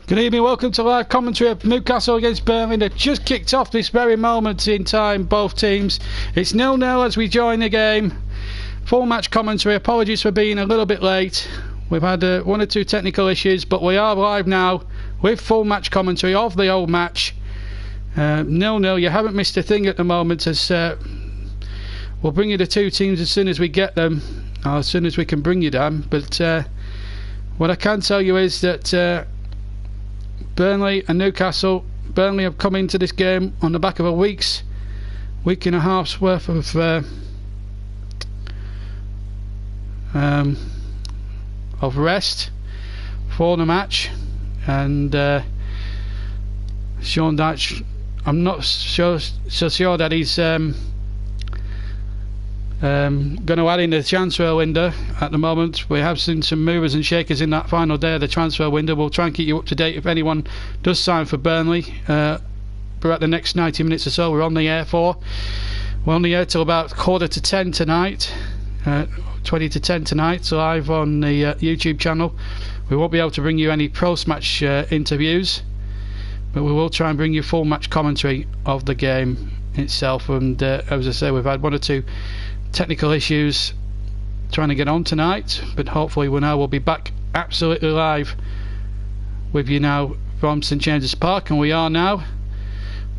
Good evening, welcome to live commentary of Newcastle against Burnley. They've just kicked off this very moment in time, both teams. It's 0-0 as we join the game. Full match commentary, apologies for being a little bit late. We've had one or two technical issues, but we are live now with full match commentary of the old match. 0-0, you haven't missed a thing at the moment, as we'll bring you the two teams as soon as we get them, or as soon as we can bring you them. But what I can tell you is that Burnley and Newcastle, Burnley have come into this game on the back of a week and a half's worth of rest for the match, and Sean Dyche, I'm not so sure that he's going to add in the transfer window at the moment. We have seen some movers and shakers in that final day of the transfer window. We'll try and keep you up to date if anyone does sign for Burnley. But at the next 90 minutes or so we're on the air for. We're on the air till about 9:45 tonight, 20 to 10 tonight, live on the YouTube channel. We won't be able to bring you any post-match interviews, but we will try and bring you full match commentary of the game itself. And as I say, we've had one or two technical issues trying to get on tonight, but hopefully we'll be back absolutely live with you now from St James's Park, and we are now.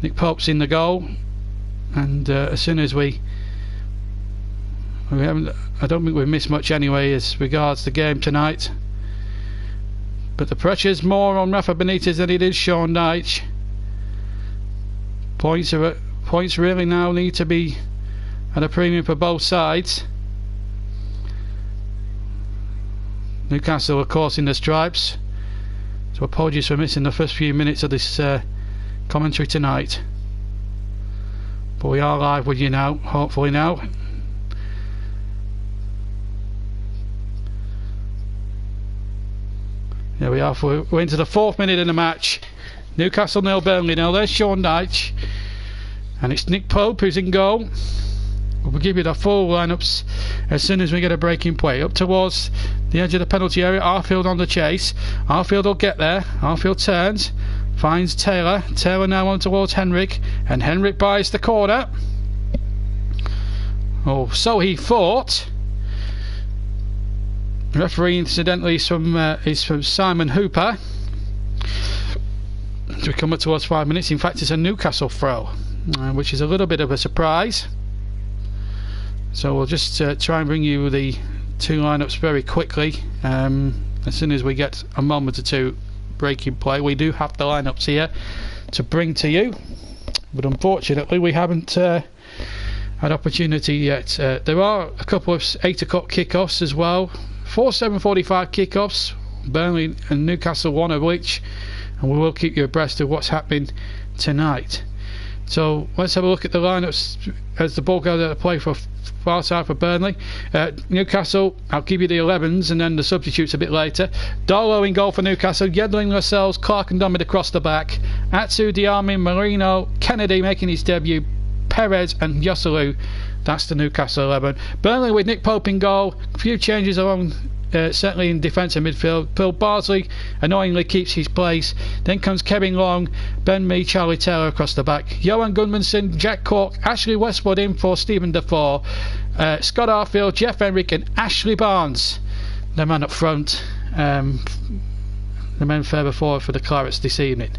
Nick Pope's in the goal, and as soon as we haven't, I don't think we've missed much anyway as regards the game tonight, but the pressure's more on Rafa Benitez than it is Sean Dyche. Points really now need to be at a premium for both sides. Newcastle, of course, in the stripes, so apologies for missing the first few minutes of this commentary tonight, but we are live with you now, hopefully now. There we are, we're into the 4th minute of the match. Newcastle 0, Burnley 0. There's Sean Dyche, and it's Nick Pope who's in goal. We'll give you the full lineups as soon as we get a breaking play. Up towards the edge of the penalty area, Arfield on the chase. Arfield will get there. Arfield turns, finds Taylor. Taylor now on towards Henrik, and Henrik buys the corner. Oh, so he thought. The referee, incidentally, is from Simon Hooper. As we come up towards 5 minutes, in fact, it's a Newcastle throw, which is a little bit of a surprise. So we'll just try and bring you the two lineups very quickly as soon as we get a moment or two breaking play. We do have the lineups here to bring to you, but unfortunately we haven't had opportunity yet. There are a couple of 8 o'clock kickoffs as well, 4 7:45 kickoffs, Burnley and Newcastle, one of which, and we will keep you abreast of what's happening tonight. So let's have a look at the lineups as the ball goes out of play for far side for Burnley. Newcastle, I'll give you the 11s and then the substitutes a bit later. Darlow in goal for Newcastle, Yedlin, Lascelles, Clark and Domid across the back. Atsu, Diarmi, Marino, Kennedy making his debut, Perez and Yosselu. That's the Newcastle 11. Burnley with Nick Pope in goal. A few changes along, certainly in defence and midfield. Phil Bardsley annoyingly keeps his place. Then comes Kevin Long, Ben Mee, Charlie Taylor across the back. Johan Gunmansson, Jack Cork, Ashley Westwood in for Stephen Defoe. Scott Arfield, Jeff Henrik and Ashley Barnes, the man up front, the men further forward for the Clarets this evening.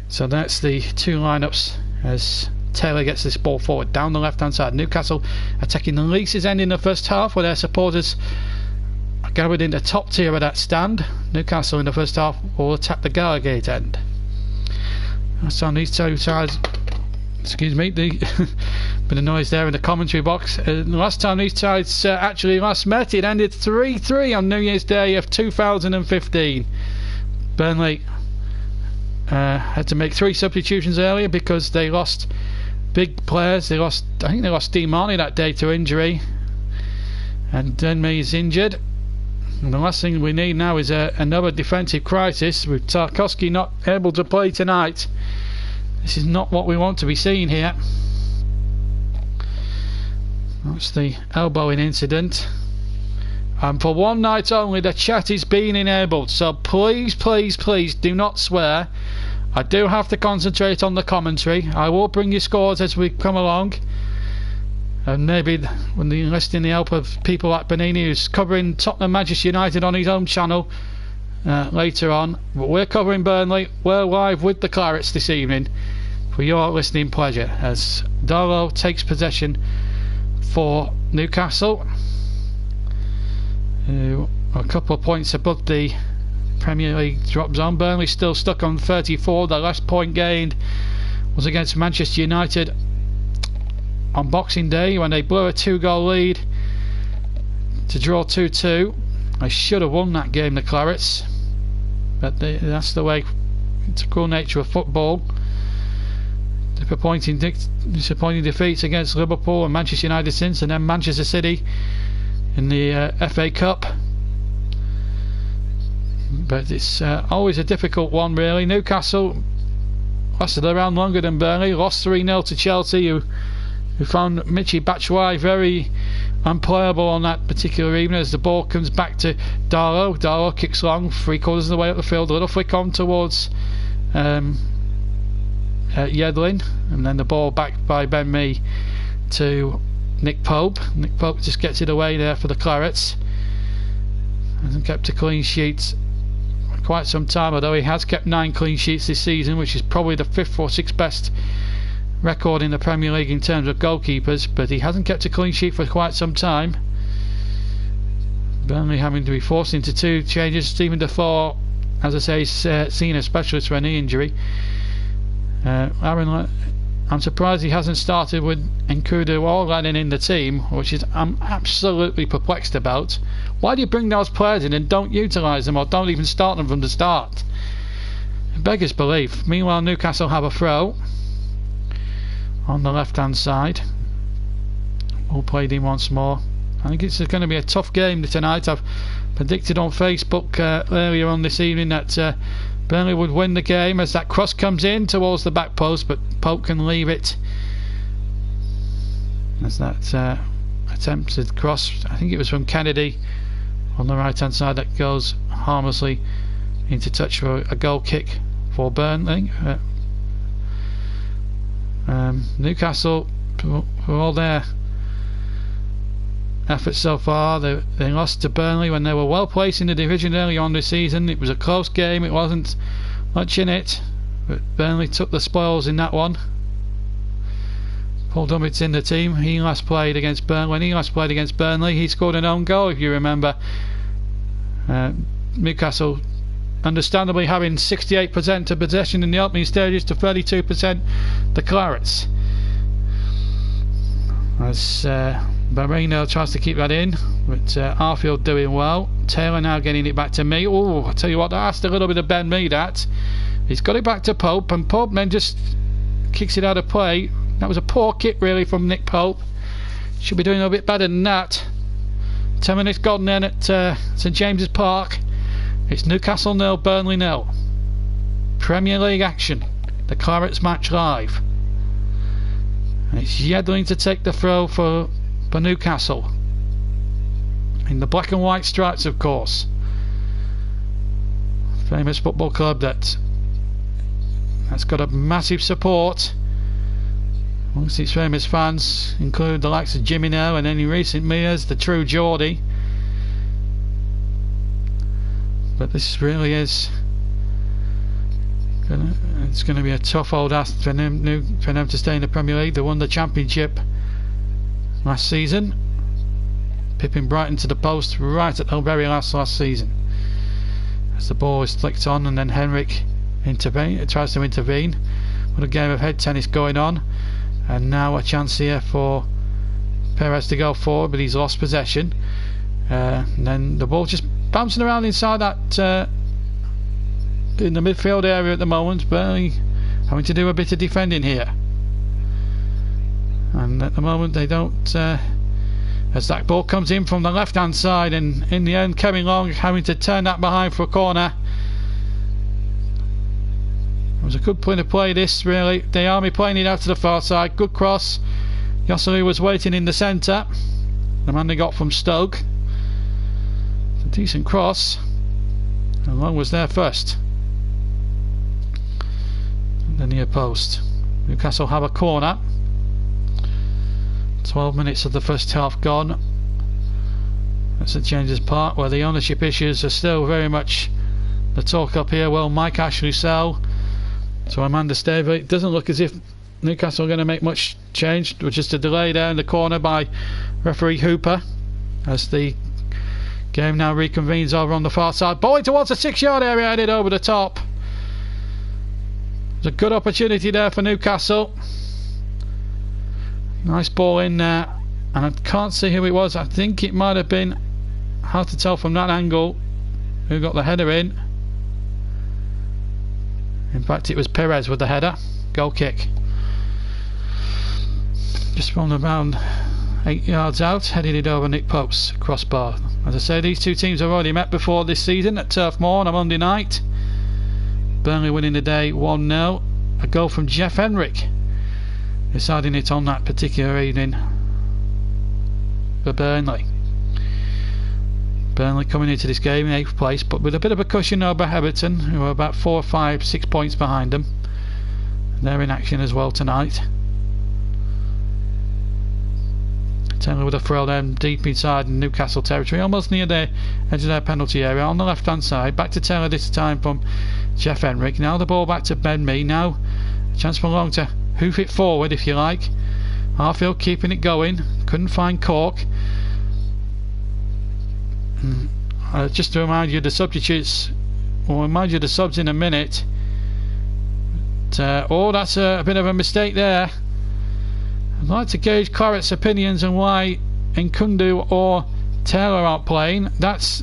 So that's the two lineups as Taylor gets this ball forward down the left hand side. Newcastle attacking the Leases end in the first half, where their supporters are gathered in the top tier of that stand. Newcastle in the first half will attack the Gallagate end. That's on these two sides. Excuse me, the bit of noise there in the commentary box. Last time these sides actually last met, it ended 3-3 on New Year's Day of 2015. Burnley had to make 3 substitutions earlier because they lost big players. I think they lost Dean Marney that day to injury, and Denme is injured. And the last thing we need now is another defensive crisis with Tarkowski not able to play tonight. This is not what we want to be seeing here. That's the elbowing incident. And for one night only, the chat is being enabled, so please, please, please do not swear. I do have to concentrate on the commentary. I will bring you scores as we come along, and maybe when you enlisting the help of people like Benini, who's covering Tottenham Manchester United on his own channel later on. But we're covering Burnley. We're live with the Clarets this evening for your listening pleasure as Darlow takes possession for Newcastle, who are a couple of points above the Premier League drop zone. Burnley still stuck on 34. The last point gained was against Manchester United on Boxing Day when they blew a 2-goal lead to draw 2-2. They should have won that game, the Clarets, but that's the way, typical nature of football. Disappointing defeats against Liverpool and Manchester United since, and then Manchester City in the FA Cup. But it's always a difficult one, really. Newcastle lasted around longer than Burnley, lost 3-0 to Chelsea, who found Michy Batshuayi very unplayable on that particular evening as the ball comes back to Darlow. Darlow kicks long, 3/4 of the way up the field, a little flick on towards Yedlin, and then the ball back by Ben Mee to Nick Pope. Nick Pope just gets it away there for the Clarets. Hasn't kept a clean sheet for quite some time, although he has kept 9 clean sheets this season, which is probably the 5th or 6th best record in the Premier League in terms of goalkeepers, but he hasn't kept a clean sheet for quite some time. Burnley having to be forced into 2 changes. Stephen Defoe, as I say, is seen a specialist for a knee injury. I'm surprised he hasn't started with Nkudu or Lennon in the team, which is I'm absolutely perplexed about. Why do you bring those players in and don't utilise them, or don't even start them from the start? Beggars belief. Meanwhile, Newcastle have a throw on the left hand side. All played in once more. I think it's going to be a tough game tonight. I've predicted on Facebook earlier on this evening that Burnley would win the game as that cross comes in towards the back post, but Pope can leave it as that attempted cross, I think it was from Kennedy on the right hand side, that goes harmlessly into touch for a goal kick for Burnley. Newcastle, for all their efforts so far, they lost to Burnley when they were well placed in the division early on this season. It was a close game, it wasn't much in it, but Burnley took the spoils in that one. Paul Dummett's in the team. He last played against Burnley. When he last played against Burnley, he scored an own goal, if you remember. Newcastle understandably having 68% of possession in the opening stages to 32% the Clarets, as Barrino tries to keep that in, but Arfield doing well. Taylor now getting it back to me. Oh, I tell you what, that asked a little bit of Ben Mee, that. He's got it back to Pope, and Pope then just kicks it out of play. That was a poor kick really from Nick Pope. Should be doing a bit better than that. 10 minutes gone then at St James's Park. It's Newcastle 0, Burnley 0. Premier League action. The Clarets match live. And it's Yedlin to take the throw for Newcastle. In the black and white stripes, of course. Famous football club that's got a massive support amongst its famous fans, include the likes of Jimmy now, and then in recent years the true Geordie. But this really is it's going to be a tough old ask for them to stay in the Premier League. They won the Championship last season, pipping Brighton to the post right at the very last season, as the ball is flicked on, and then Henrik tries to intervene. What a game of head tennis going on, and now a chance here for Perez to go forward, but he's lost possession, and then the ball just bouncing around inside that in the midfield area at the moment. Burnley having to do a bit of defending here, and at the moment they don't, as that ball comes in from the left hand side, and in the end Kevin Long having to turn that behind for a corner. It was a good point of play, this, really. The Army playing it out to the far side. Good cross. Yosselu was waiting in the centre, the man they got from Stoke. Decent cross. And Long was there first. And the near post. Newcastle have a corner. 12 minutes of the first half gone. That's St James's Park, where the ownership issues are still very much the talk up here. Will Mike Ashley sell to Amanda Staver? It doesn't look as if Newcastle are going to make much change. It was just a delay there in the corner by referee Hooper as the game now reconvenes over on the far side. Ball towards the 6-yard area, headed over the top. There's a good opportunity there for Newcastle. Nice ball in there, and I can't see who it was. I think it might have been, hard to tell from that angle, who got the header in. In fact, it was Perez with the header. Goal kick. Just from around 8 yards out, headed it over Nick Pope's crossbar. As I say, these two teams have already met before this season at Turf Moor on a Monday night. Burnley winning the day 1-0. A goal from Jeff Henrik, deciding it on that particular evening for Burnley. Burnley coming into this game in 8th place, but with a bit of a cushion over Everton, who are about 4, 5, 6 points behind them. They're in action as well tonight. Taylor with a throw then deep inside Newcastle territory, almost near the edge of their penalty area on the left hand side. Back to Taylor this time from Jeff Henrik. Now the ball back to Ben Mee. Now a chance for Long to hoof it forward, if you like. Harfield keeping it going. Couldn't find Cork. Just to remind you, the substitutes, we'll remind you the subs in a minute. But, oh, that's a bit of a mistake there. I'd like to gauge Claret's opinions on why Nkundu or Taylor aren't playing. That's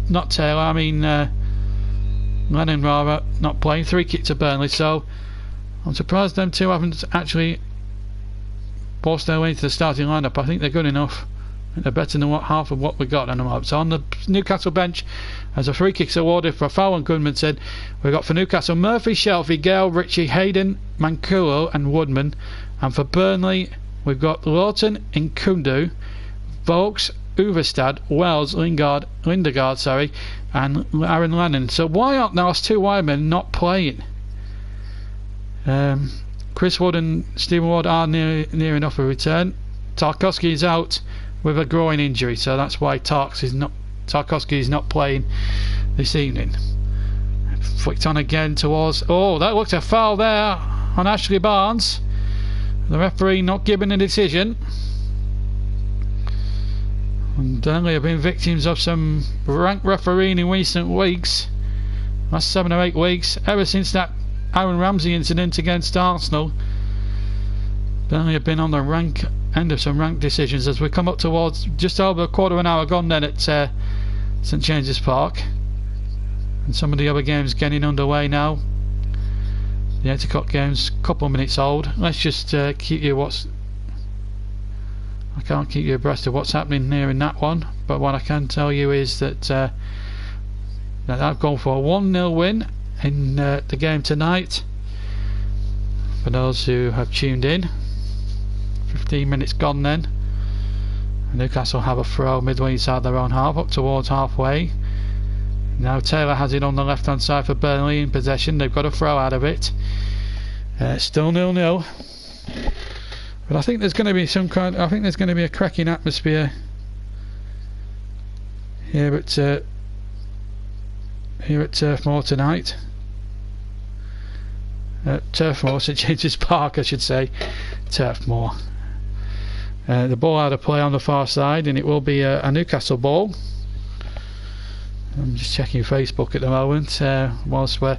not Taylor, I mean Lennon rather, not playing. 3 kick to Burnley, so I'm surprised them two haven't actually forced their way into the starting lineup. I think they're good enough. They're better than half of what we got at the moment. So on the Newcastle bench, as a free kick's awarded for a foul on Goodman said, we've got for Newcastle Murphy, Shelby, Gale, Ritchie, Hayden, Manculo and Woodman. And for Burnley, we've got Lawton, Nkundu, Vokes, Uverstad, Wells, Lindegaard, and Aaron Lennon. So why aren't those two widemen not playing? Chris Wood and Stephen Ward are near enough a return. Tarkowski is out with a groin injury, so that's why Tarkowski is not playing this evening. Flicked on again towards, oh, that looked a foul there on Ashley Barnes. The referee not giving a decision. And Burnley have been victims of some rank refereeing in recent weeks. Last 7 or 8 weeks, ever since that Aaron Ramsey incident against Arsenal. Burnley have been on the rank end of some rank decisions as we come up towards just over a quarter of an hour gone then at St James's Park. And some of the other games getting underway now. The 8 o'clock game's a couple of minutes old. Let's just keep you I can't keep you abreast of what's happening here in that one, but what I can tell you is that that I've gone for a 1-0 win in the game tonight. For those who have tuned in, 15 minutes gone then. Newcastle have a throw midway inside their own half, up towards halfway. Now Taylor has it on the left hand side for Burnley in possession. They've got a throw out of it. Still 0-0. But I think there's going to be there's going to be a cracking atmosphere here at Turf Moor tonight. Turf Moor, St James's Park, I should say. Turf Moor. The ball out of play on the far side, and it will be a Newcastle ball. I'm just checking Facebook at the moment whilst we're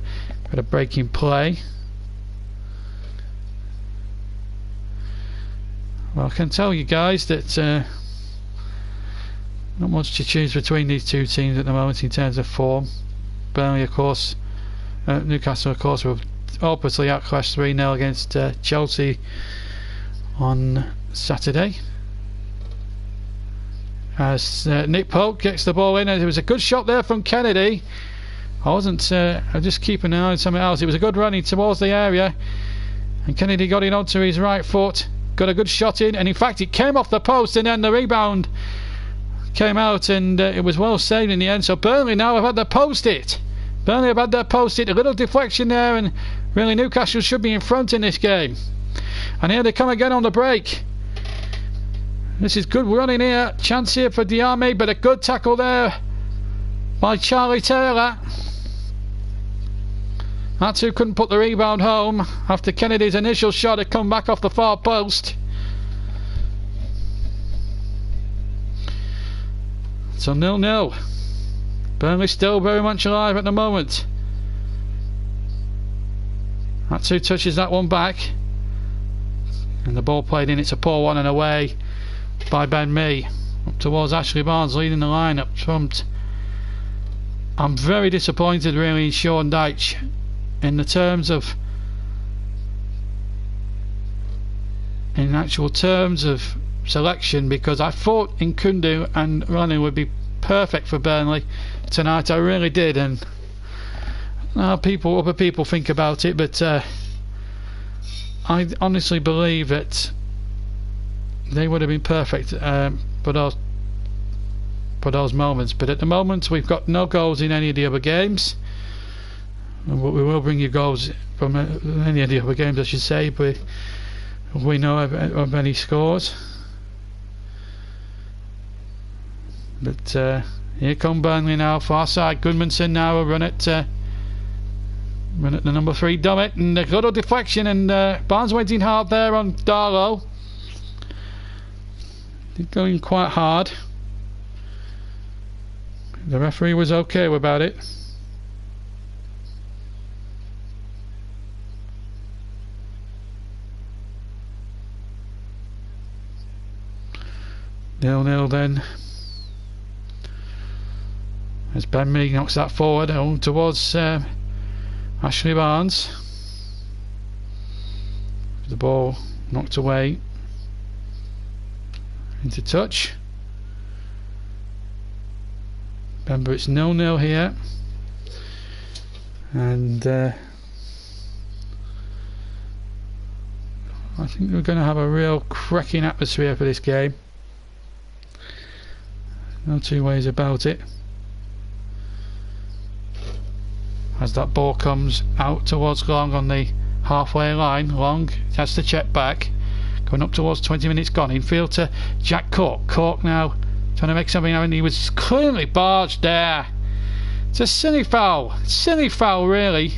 at a break in play. Well, I can tell you guys that not much to choose between these two teams at the moment in terms of form. Burnley, of course, Newcastle, of course, were hopelessly outclassed 3-0 against Chelsea on Saturday. As Nick Pope gets the ball in, and it was a good shot there from Kennedy. I'm just keeping an eye on something else. It was a good running towards the area, and Kennedy got it onto his right foot, got a good shot in, and in fact it came off the post, and then the rebound came out, and it was well saved in the end. So Burnley now have had their post-it. Burnley have had their post-it. A little deflection there, and really Newcastle should be in front in this game. And here they come again on the break. This is good running here. Chance here for Diame, but a good tackle there by Charlie Taylor. That's who couldn't put the rebound home after Kennedy's initial shot had come back off the far post. So 0-0. Burnley still very much alive at the moment. That's who touches that one back. And the ball played in. It's a poor one and away by Ben Mee. Up towards Ashley Barnes leading the line up front. I'm very disappointed really in Sean Dyche in the terms of actual terms of selection, because I thought Nkundu and Ronnie would be perfect for Burnley tonight. I really did, and other people think about it, but I honestly believe that they would have been perfect for those moments. But at the moment we've got no goals in any of the other games. We will bring you goals from any of the other games, I should say, but we know of any scores. But here come Burnley now, far side. Goodmanson now will run at the number 3 Dummett, and a little deflection, and Barnes went in hard there on Darlow. He's going quite hard. The referee was okay about it. Nil-nil then. As Ben Mee knocks that forward towards Ashley Barnes. The ball knocked away into touch. Remember, it's 0-0 here, and I think we're going to have a real cracking atmosphere for this game. No two ways about it. As that ball comes out towards Long on the halfway line, Long has to check back, going up towards 20 minutes gone. Infield to Jack Cork. Cork now trying to make something happen. He was clearly barged there. It's a silly foul really,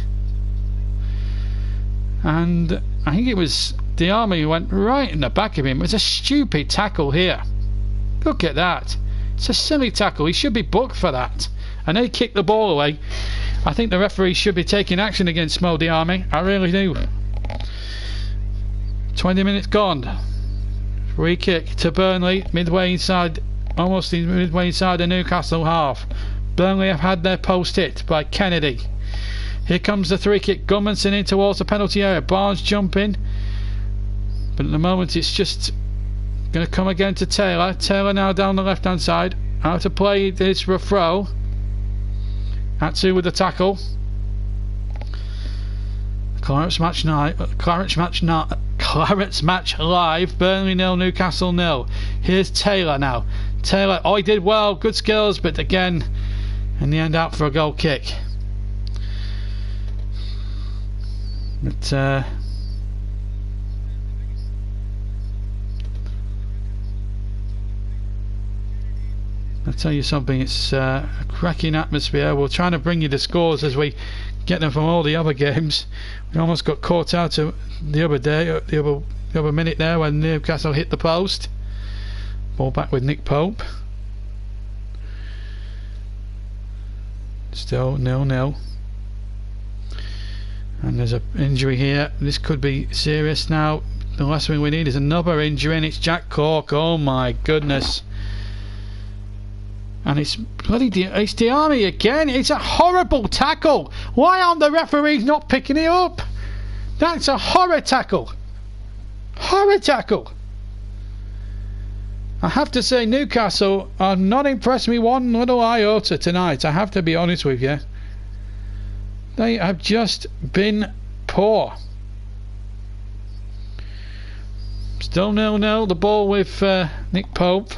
and I think it was Diame who went right in the back of him. It was a stupid tackle here. Look at that. It's a silly tackle. He should be booked for that, and they kicked the ball away. I think the referee should be taking action against Mo Diame. I really do. 20 minutes gone. Free kick to Burnley, midway inside, almost midway inside the Newcastle half. Burnley have had their post hit by Kennedy. Here comes the free kick. Gudmundsson in towards the penalty area. Barnes jumping, but at the moment it's just going to come again to Taylor. Taylor now down the left hand side. Out to play this for a throw. Atsu with the tackle. Clarence match live. Burnley 0, Newcastle 0. Here's Taylor now. Taylor, oh, he did well, good skills, but again in the end out for a goal kick. But I'll tell you something, it's a cracking atmosphere. We're trying to bring you the scores as we get them from all the other games. We almost got caught out the other day, the other minute there when Newcastle hit the post. Ball back with Nick Pope. Still 0-0. And there's an injury here. This could be serious now. The last thing we need is another injury, and it's Jack Cork. Oh my goodness. And it's bloody it's Diame again. It's a horrible tackle. Why aren't the referees not picking it up? That's a horror tackle. Horror tackle. I have to say, Newcastle are not impressed me one little iota tonight. I have to be honest with you. They have just been poor. Still 0-0. The ball with Nick Pope.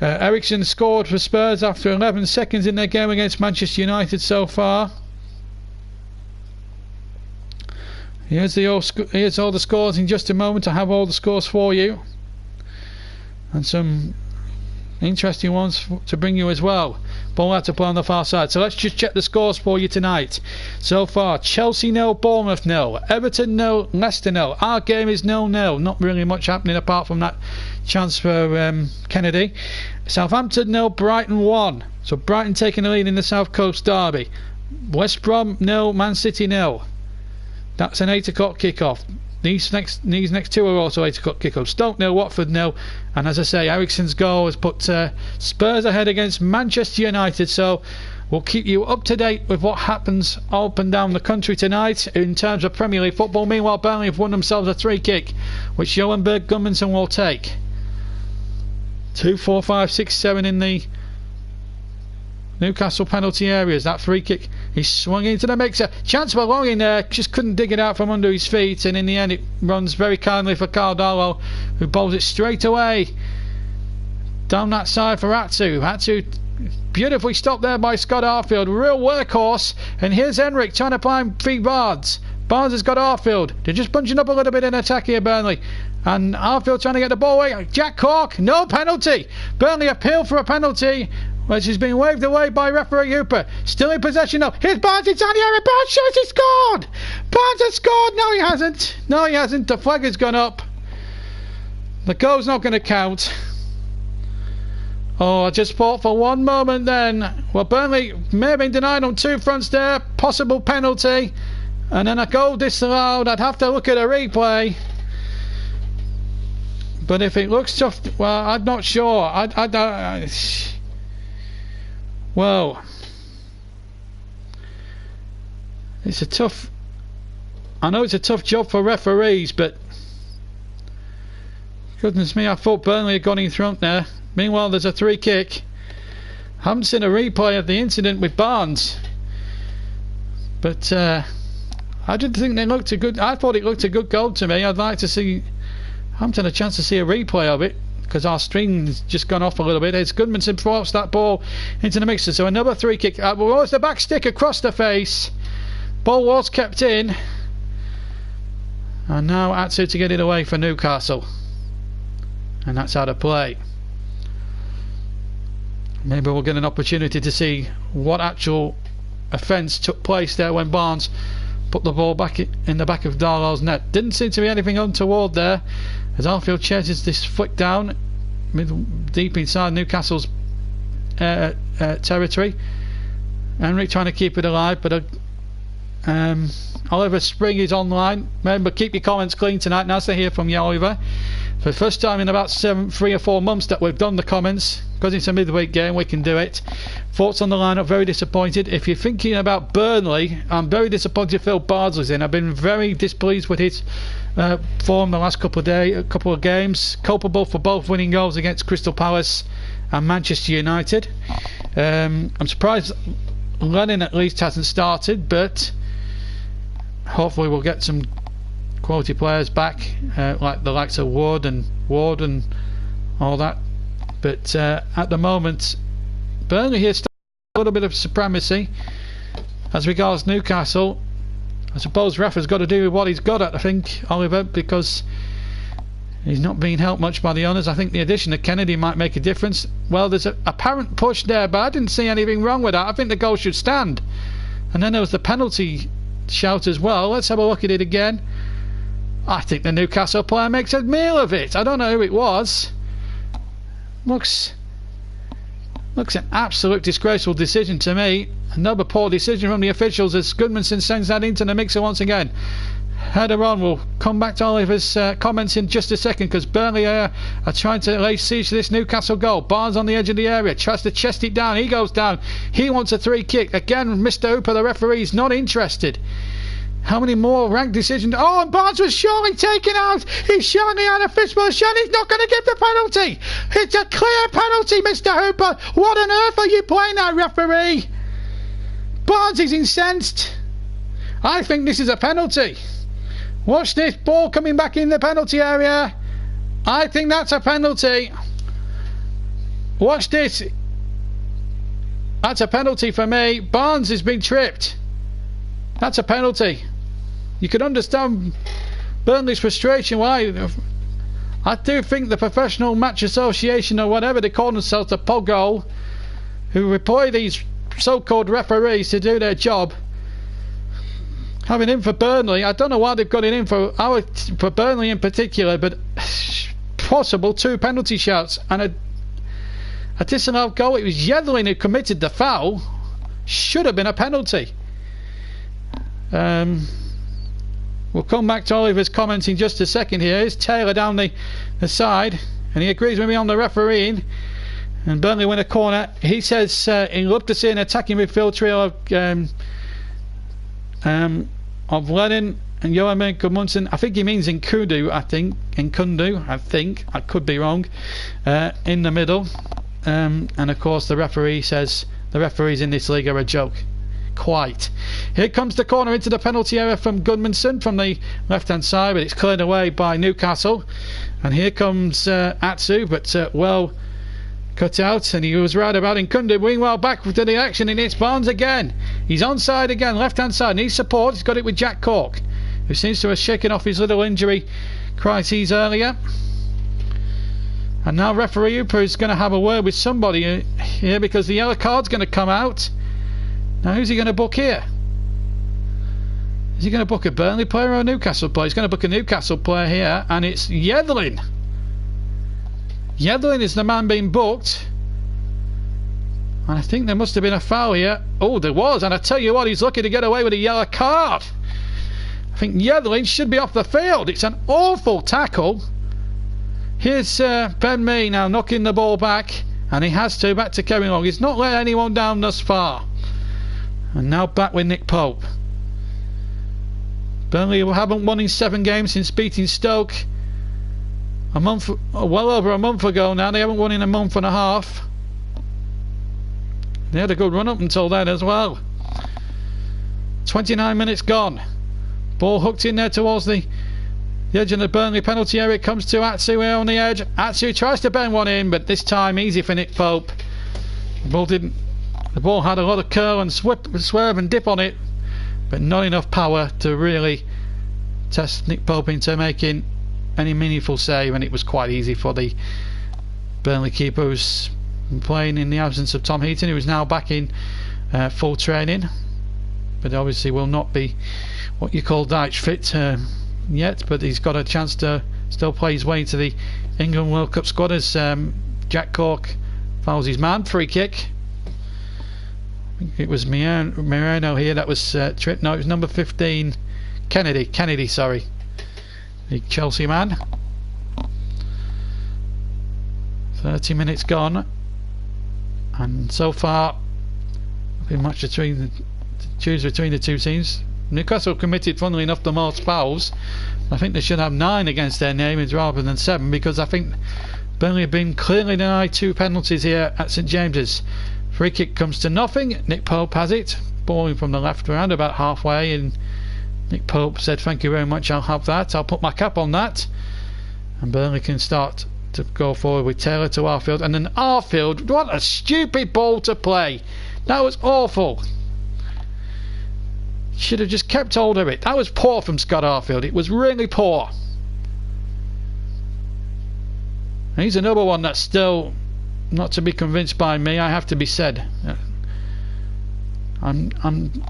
Ericsson scored for Spurs after 11 seconds in their game against Manchester United so far. Here's all the scores in just a moment. I have all the scores for you, and some interesting ones to bring you as well. Ball out to play on the far side. So let's just check the scores for you tonight. So far, Chelsea 0, Bournemouth 0, Everton 0, Leicester 0. Our game is 0-0. Not really much happening apart from that chance for Kennedy. Southampton 0, Brighton 1. So Brighton taking the lead in the South Coast derby. West Brom 0, Man City 0. That's an 8 o'clock kickoff. These next two are also 8 o'clock kickoffs. Stoke 0, Watford 0. And as I say, Ericsson's goal has put Spurs ahead against Manchester United. So we'll keep you up to date with what happens up and down the country tonight in terms of Premier League football. Meanwhile, Burnley have won themselves a free kick, which Johan Berg Gudmundsson will take. 2, 4, 5, 6, 7 in the Newcastle penalty areas. That free kick, he swung into the mixer. Chance for long in there, just couldn't dig it out from under his feet, and in the end it runs very kindly for Carl Darlow, who bowls it straight away down that side for Atsu. Atsu beautifully stopped there by Scott Arfield, real workhorse. And here's Henrik trying to feed Barnes. Barnes has got Arfield. They're just punching up a little bit in attack here, Burnley. And Arfield trying to get the ball away. Jack Cork, no penalty. Burnley appeal for a penalty, which has been waved away by referee Hooper. Still in possession now. Here's Barnes inside the area. Barnes shows he scored. Barnes has scored. No, he hasn't. No, he hasn't. The flag has gone up. The goal's not going to count. Oh, I just thought for one moment then, well, Burnley may have been denied on two fronts there. Possible penalty. And then a goal disallowed. I'd have to look at a replay. But if it looks tough, well, I'm not sure. Well, it's a tough, I know it's a tough job for referees, but goodness me, I thought Burnley had gone in front there. Meanwhile, there's a free kick. Haven't seen a replay of the incident with Barnes, but I didn't think they looked a good. I thought it looked a good goal to me. I'd like to see. I haven't had a chance to see a replay of it because our string's just gone off a little bit. It's Gudmundsson throws that ball into the mixer. So another free kick. Was the back stick across the face. Ball was kept in. And now Atsu to get it away for Newcastle. And that's out of play. Maybe we'll get an opportunity to see what actual offence took place there when Barnes put the ball back in the back of Darlow's net. Didn't seem to be anything untoward there as Arfield chases this flick down deep inside Newcastle's territory. Henrik trying to keep it alive, but Oliver Spring is online. Remember, keep your comments clean tonight. Nice to hear from you, Oliver. For the first time in about 3 or 4 months that we've done the comments, because it's a midweek game, we can do it. Thoughts on the lineup? Very disappointed. If you're thinking about Burnley, I'm very disappointed Phil Bardsley's in. I've been very displeased with his form the last couple of games. Culpable for both winning goals against Crystal Palace and Manchester United. I'm surprised Lennon at least hasn't started, but hopefully we'll get some quality players back, like the likes of Ward and all that. But at the moment, Burnley here still a little bit of supremacy. As regards Newcastle, I suppose Rafa's got to do with what he's got at, I think, Oliver, because he's not being helped much by the owners. I think the addition of Kennedy might make a difference. Well, there's an apparent push there, but I didn't see anything wrong with that. I think the goal should stand. And then there was the penalty shout as well. Let's have a look at it again. I think the Newcastle player makes a meal of it. I don't know who it was. Looks an absolute disgraceful decision to me. Another poor decision from the officials as Gudmundsson sends that into the mixer once again. Header on. We'll come back to Oliver's comments in just a second, because Burnley are trying to lay siege to this Newcastle goal. Barnes on the edge of the area, tries to chest it down. He goes down. He wants a free kick. Again, Mr. Hooper, the referee, is not interested. How many more ranked decisions? Oh, and Barnes was surely taken out. He's showing the other fistful of shot. He's not going to give the penalty. It's a clear penalty, Mr. Hooper. What on earth are you playing at, referee? Barnes is incensed. I think this is a penalty. Watch this ball coming back in the penalty area. I think that's a penalty. Watch this. That's a penalty for me. Barnes has been tripped. That's a penalty. You can understand Burnley's frustration. Why? I do think the Professional Match Association, or whatever they call themselves, the POGO, who employ these so-called referees to do their job, having in for Burnley. I don't know why they've got it in for Burnley in particular, but possible 2 penalty shouts and a disallowed goal. It was Yedlin who committed the foul. Should have been a penalty. We'll come back to Oliver's comments in just a second here. Here's Taylor down the side, and he agrees with me on the refereeing. And Burnley win a corner. He says he'd love to see an attacking midfield trio of Lennon and Johan Gudmundsson. I think he means Nkundu. I could be wrong. In the middle. And of course the referee says the referees in this league are a joke. Quite. Here comes the corner into the penalty area from Gudmundsson from the left hand side, but it's cleared away by Newcastle. And here comes Atsu, but well cut out, and he was right about Nkundu. Meanwhile, back to the action, and it's Barnes again. He's onside again, left hand side, needs support. He's got it with Jack Cork, who seems to have shaken off his little injury crises earlier. And now referee Hooper is going to have a word with somebody here, because the yellow card's going to come out. Now who's he going to book here? Is he going to book a Burnley player or a Newcastle player? He's going to book a Newcastle player here, and it's Yedlin. Yedlin is the man being booked. And I think there must have been a foul here. Oh, there was, and I tell you what, he's lucky to get away with a yellow card. I think Yedlin should be off the field. It's an awful tackle. Here's Ben Mee now knocking the ball back, and he has to, back to Kevin Long. He's not let anyone down thus far. And now back with Nick Pope. Burnley haven't won in 7 games since beating Stoke well over a month ago now. They haven't won in a month and a half. They had a good run up until then as well. 29 minutes gone. Ball hooked in there towards the edge of the Burnley penalty area. It comes to Atsu here on the edge. Atsu tries to bend one in, but this time easy for Nick Pope. The ball had a lot of curl and swerve and dip on it, but not enough power to really test Nick Pope into making any meaningful save, and it was quite easy for the Burnley keeper, who's been playing in the absence of Tom Heaton, who is now back in full training, but obviously will not be what you call Dyche fit yet, but he's got a chance to still play his way into the England World Cup squad as Jack Cork fouls his man. Free kick. I think it was Moreno here that was tripped. No, it was number 15, Kennedy, sorry, the Chelsea man. 30 minutes gone, and so far been much between the two teams. Newcastle committed, funnily enough, the most fouls. I think they should have 9 against their name rather than 7, because I think Burnley have been clearly denied 2 penalties here at St James's. Free kick comes to nothing. Nick Pope has it, balling from the left around about halfway, and Nick Pope said, "Thank you very much, I'll have that, I'll put my cap on that." And Burnley can start to go forward with Taylor to Arfield, and then Arfield, what a stupid ball to play. That was awful. Should have just kept hold of it. That was poor from Scott Arfield. It was really poor. And he's another one that's still not to be convinced by me, I have to be said.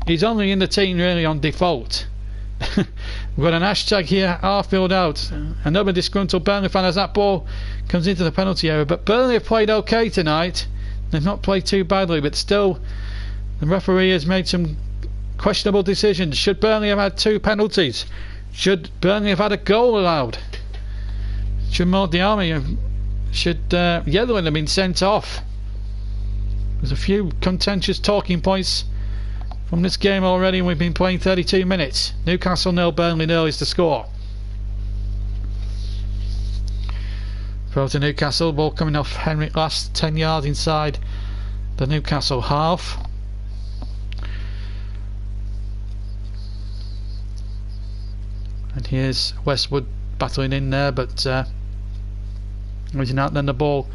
He's only in the team really on default. We've got an hashtag here, Arfield out. Another disgruntled Burnley fan as that ball comes into the penalty area. But Burnley have played okay tonight. They've not played too badly, but still the referee has made some questionable decisions. Should Burnley have had 2 penalties? Should Burnley have had a goal allowed? Should Yedlin have been sent off? There's a few contentious talking points from this game already, and we've been playing 32 minutes. Newcastle 0, Burnley 0 is the score. Throw to Newcastle, ball coming off Henrik last 10 yards inside the Newcastle half. And here's Westwood battling in there, but losing out. Then the ball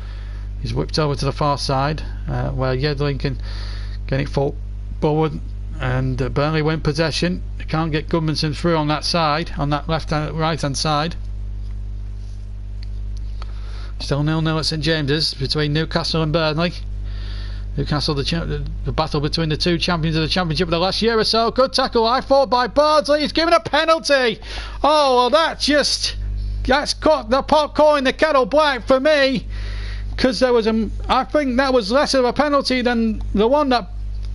He's whipped over to the far side where Yedlin can get it forward, and Burnley win possession. They can't get Goodmanson through on that side, on that right hand side. Still 0-0 at St James's between Newcastle and Burnley. Newcastle, the battle between the two champions of the Championship of the last year or so. Good tackle, I thought, by Bardsley. He's given a penalty. Oh, well, that's caught the pot calling the kettle black for me, because I think that was less of a penalty than the one that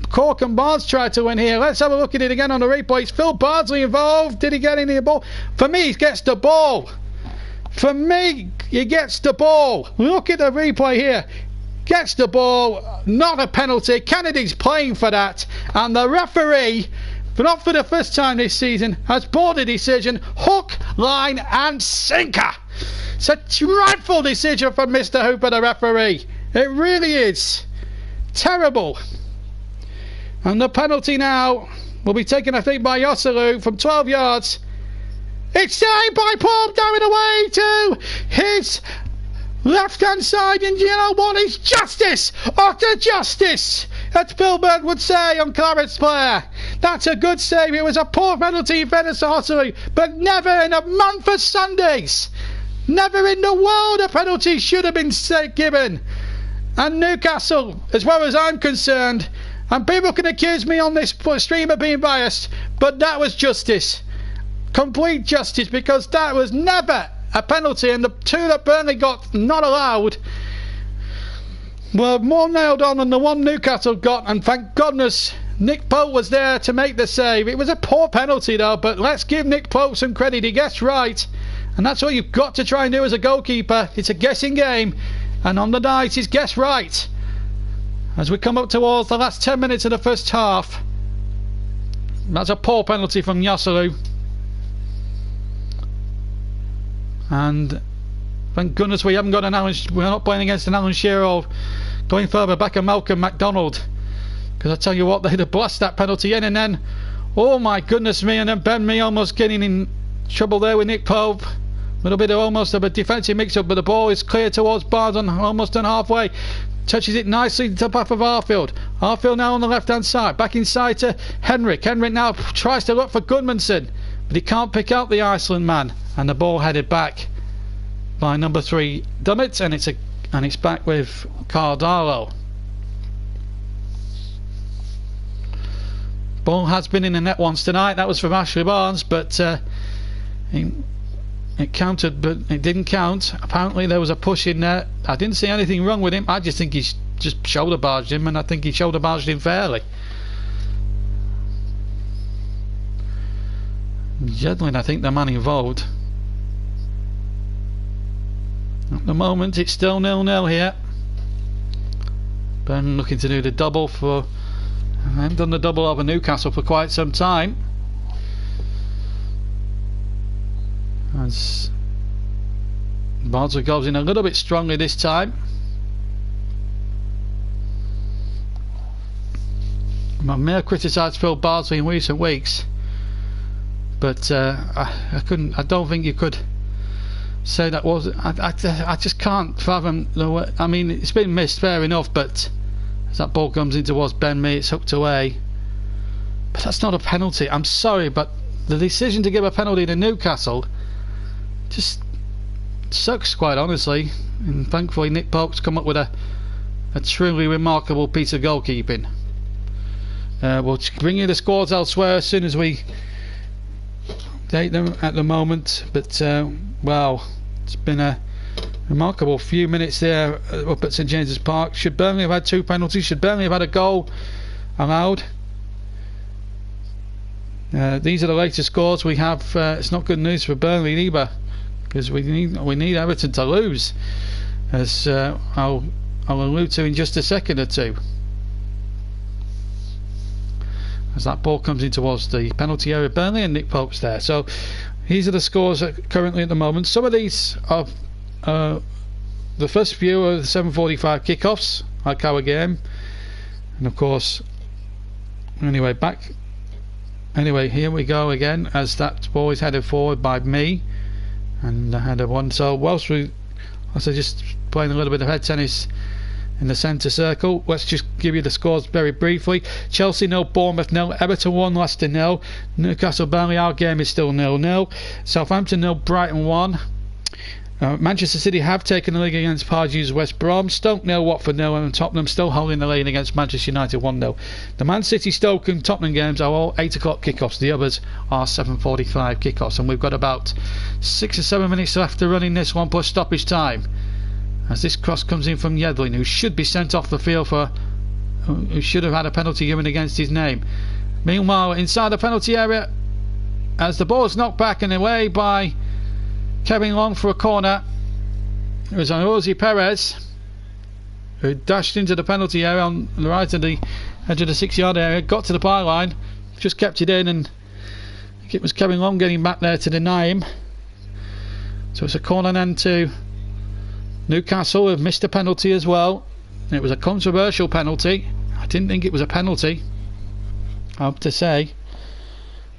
Cork and Barnes tried to win here. Let's have a look at it again on the replay. It's Phil Bardsley involved. Did he get any of the ball? For me, he gets the ball. For me, he gets the ball. Look at the replay here. Gets the ball, not a penalty. Kennedy's playing for that, and the referee, not for the first time this season, has bought a decision hook, line and sinker. It's a dreadful decision from Mr. Hooper, the referee. It really is terrible. And the penalty now will be taken, I think, by Yosselu from 12 yards. It's saved by Paul, down away to his left hand side, and you know what? It's justice, utter justice, as Bill Bird would say on Claret's player. That's a good save. It was a poor penalty in fairness to Hosselu, but never in a month of Sundays, never in the world a penalty should have been given. And Newcastle, as well as I'm concerned, and people can accuse me on this stream of being biased, but that was justice, complete justice, because that was never a penalty, and the two that Burnley got not allowed were more nailed on than the one Newcastle got, and thank goodness Nick Pope was there to make the save. It was a poor penalty though, but let's give Nick Pope some credit. He gets right, and that's what you've got to try and do as a goalkeeper. It's a guessing game, and on the night he's guessed right. As we come up towards the last 10 minutes of the first half, that's a poor penalty from Yosselu. And thank goodness we haven't got we're not playing against an Alan Shearer or going further back a Malcolm MacDonald, because I tell you what, they'd have blasted that penalty in, and then, oh my goodness me, and then Ben Mee almost getting in trouble there with Nick Pope. A little bit of almost of a defensive mix-up, but the ball is clear towards Barnes on almost on halfway. Touches it nicely to the path of Arfield. Arfield now on the left-hand side, back inside to Henrik. Henrik now tries to look for Goodmanson, but he can't pick out the Iceland man, and the ball headed back by number 3 Dummett, and it's back with Cardalo. Ball has been in the net once tonight. That was from Ashley Barnes, but it counted, but it didn't count. Apparently there was a push in there. I didn't see anything wrong with him. I just think he's just shoulder barged him, and I think he shoulder barged him fairly. Jedlin, I think, the man involved. At the moment it's still 0-0 here. Burnley looking to do the double for... I haven't done the double over Newcastle for quite some time. As Bardsley goes in a little bit strongly this time. I may have criticised Phil Bardsley in recent weeks, but I don't think you could say that was. I just can't fathom the way. I mean, it's been missed, fair enough, but as that ball comes in towards Ben Mee, it's hooked away. But that's not a penalty. I'm sorry, but the decision to give a penalty to Newcastle just sucks, quite honestly. And thankfully Nick Pope's come up with a truly remarkable piece of goalkeeping. We'll bring you the scores elsewhere as soon as we date them at the moment, but well, it's been a remarkable few minutes there up at St James's Park. Should Burnley have had 2 penalties? Should Burnley have had a goal allowed? These are the latest scores we have. It's not good news for Burnley either, because we need Everton to lose, as I'll allude to in just a second or two, as that ball comes in towards the penalty area of Burnley and Nick Pope's there. So these are the scores currently at the moment. Some of these are the first few are the 7:45 kickoffs, like our game, and of course anyway here we go again, as that ball is headed forward by me, and I had a one. So whilst I was just playing a little bit of head tennis in the centre circle. Let's just give you the scores very briefly. Chelsea 0, Bournemouth 0, Everton 1, Leicester 0, Newcastle Burnley, our game is still 0-0. Southampton 0, Brighton 1. Manchester City have taken the lead against Pardew's West Brom. Stoke 0, Watford 0, and Tottenham still holding the lead against Manchester United 1-0. The Man City, Stoke and Tottenham games are all 8 o'clock kickoffs. The others are 7:45 kickoffs, and we've got about 6 or 7 minutes left to run in this one plus stoppage time, as this cross comes in from Yedlin, who should be sent off the field for, who should have had a penalty given against his name. Meanwhile, inside the penalty area, as the ball is knocked back and away by Kevin Long for a corner, it was Jose Perez who dashed into the penalty area on the right of the edge of the 6-yard area, got to the byline, just kept it in, and I think it was Kevin Long getting back there to deny him. So it's a corner then to Newcastle, who have missed a penalty as well. It was a controversial penalty. I didn't think it was a penalty, I have to say.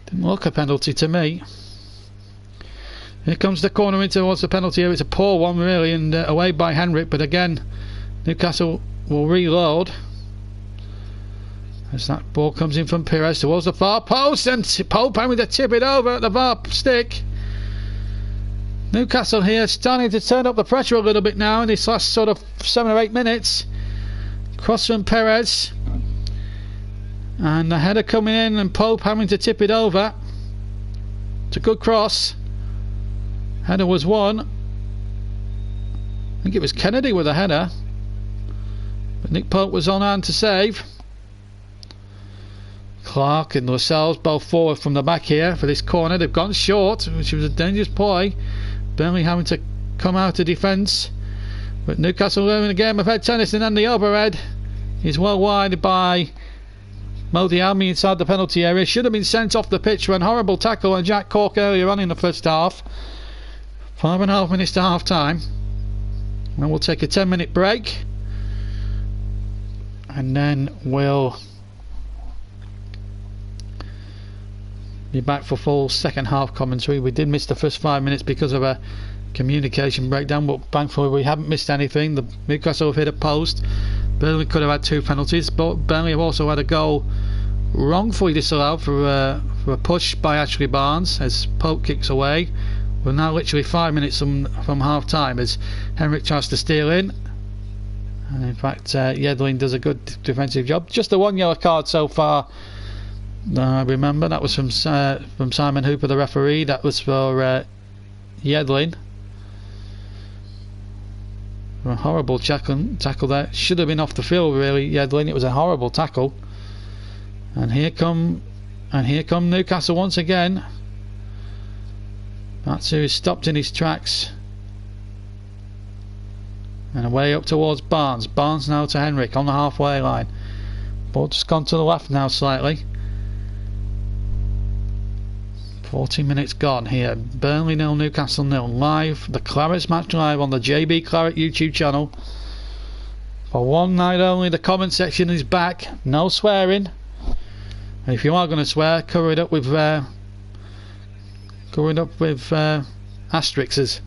Didn't look a penalty to me. Here comes the corner in towards the penalty area. It's a poor one really, and away by Henrik, but again Newcastle will reload as that ball comes in from Perez towards the far post, and Pope having to tip it over at the bar stick. Newcastle here starting to turn up the pressure a little bit now in this last sort of 7 or 8 minutes. Cross from Perez, and the header coming in, and Pope having to tip it over. It's a good cross. Header was won. I think it was Kennedy with a header, but Nick Pope was on hand to save. Clark and Lascelles both forward from the back here for this corner. They've gone short, which was a dangerous play. Burnley having to come out of defence, but Newcastle learning a game of head tennis, and then the overhead is well wide by Modiami inside the penalty area. Should have been sent off the pitch for an horrible tackle on Jack Cork earlier on in the first half. 5.5 minutes to half time, and we'll take a 10-minute break, and then we'll be back for full second half commentary. We did miss the first 5 minutes because of a communication breakdown, but thankfully we haven't missed anything. The Newcastle have hit a post. Burnley could have had 2 penalties, but Burnley have also had a goal wrongfully disallowed for a push by Ashley Barnes as Pope kicks away. We're now literally 5 minutes from half time as Henrik tries to steal in, and in fact Yedlin does a good defensive job. Just the 1 yellow card so far, I remember. That was from Simon Hooper, the referee. That was for Yedlin. A horrible tackle there. Should have been off the field really, Yedlin. It was a horrible tackle. And here come Newcastle once again. Matsu is stopped in his tracks, and away up towards Barnes. Barnes now to Henrik on the halfway line. Ball just gone to the left now slightly. 40 minutes gone here. Burnley 0, Newcastle 0. Live, the Clarets match live on the JB Claret YouTube channel. For one night only, the comment section is back. No swearing. And if you are going to swear, cover it up with asterisks,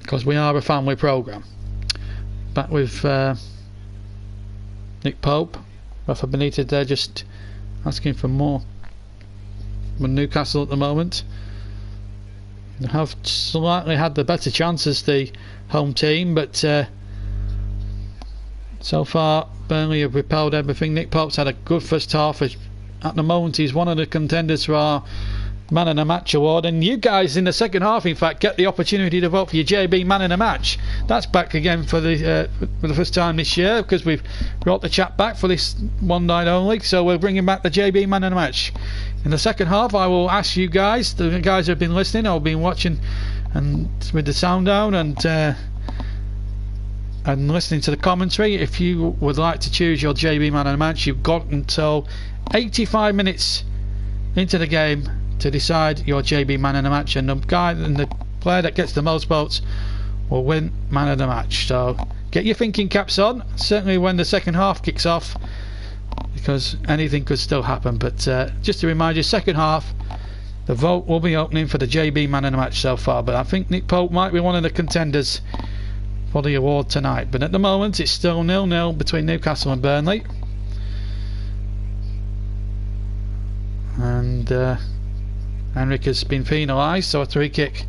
because we are a family programme. Back with Nick Pope. Rafa Benitez there just asking for more from Newcastle at the moment. They have slightly had the better chances, the home team, but so far Burnley have repelled everything. Nick Pope's had a good first half. At the moment he's one of the contenders for our Man in the Match award, and you guys in the second half in fact get the opportunity to vote for your JB Man in the Match. That's back again for the first time this year, because we've brought the chat back for this one night only, so we're bringing back the JB Man in the Match. In the second half I will ask you guys, the guys who have been listening or been watching and with the sound down and listening to the commentary, if you would like to choose your JB Man in the Match, you've got until 85 minutes into the game to decide your JB Man in the Match, and the player that gets the most votes will win Man of the Match. So get your thinking caps on, certainly when the second half kicks off, because anything could still happen. But just to remind you, second half the vote will be opening for the JB Man in the Match so far, but I think Nick Pope might be one of the contenders for the award tonight. But at the moment it's still 0-0 between Newcastle and Burnley. And Henrik has been penalised, so a free kick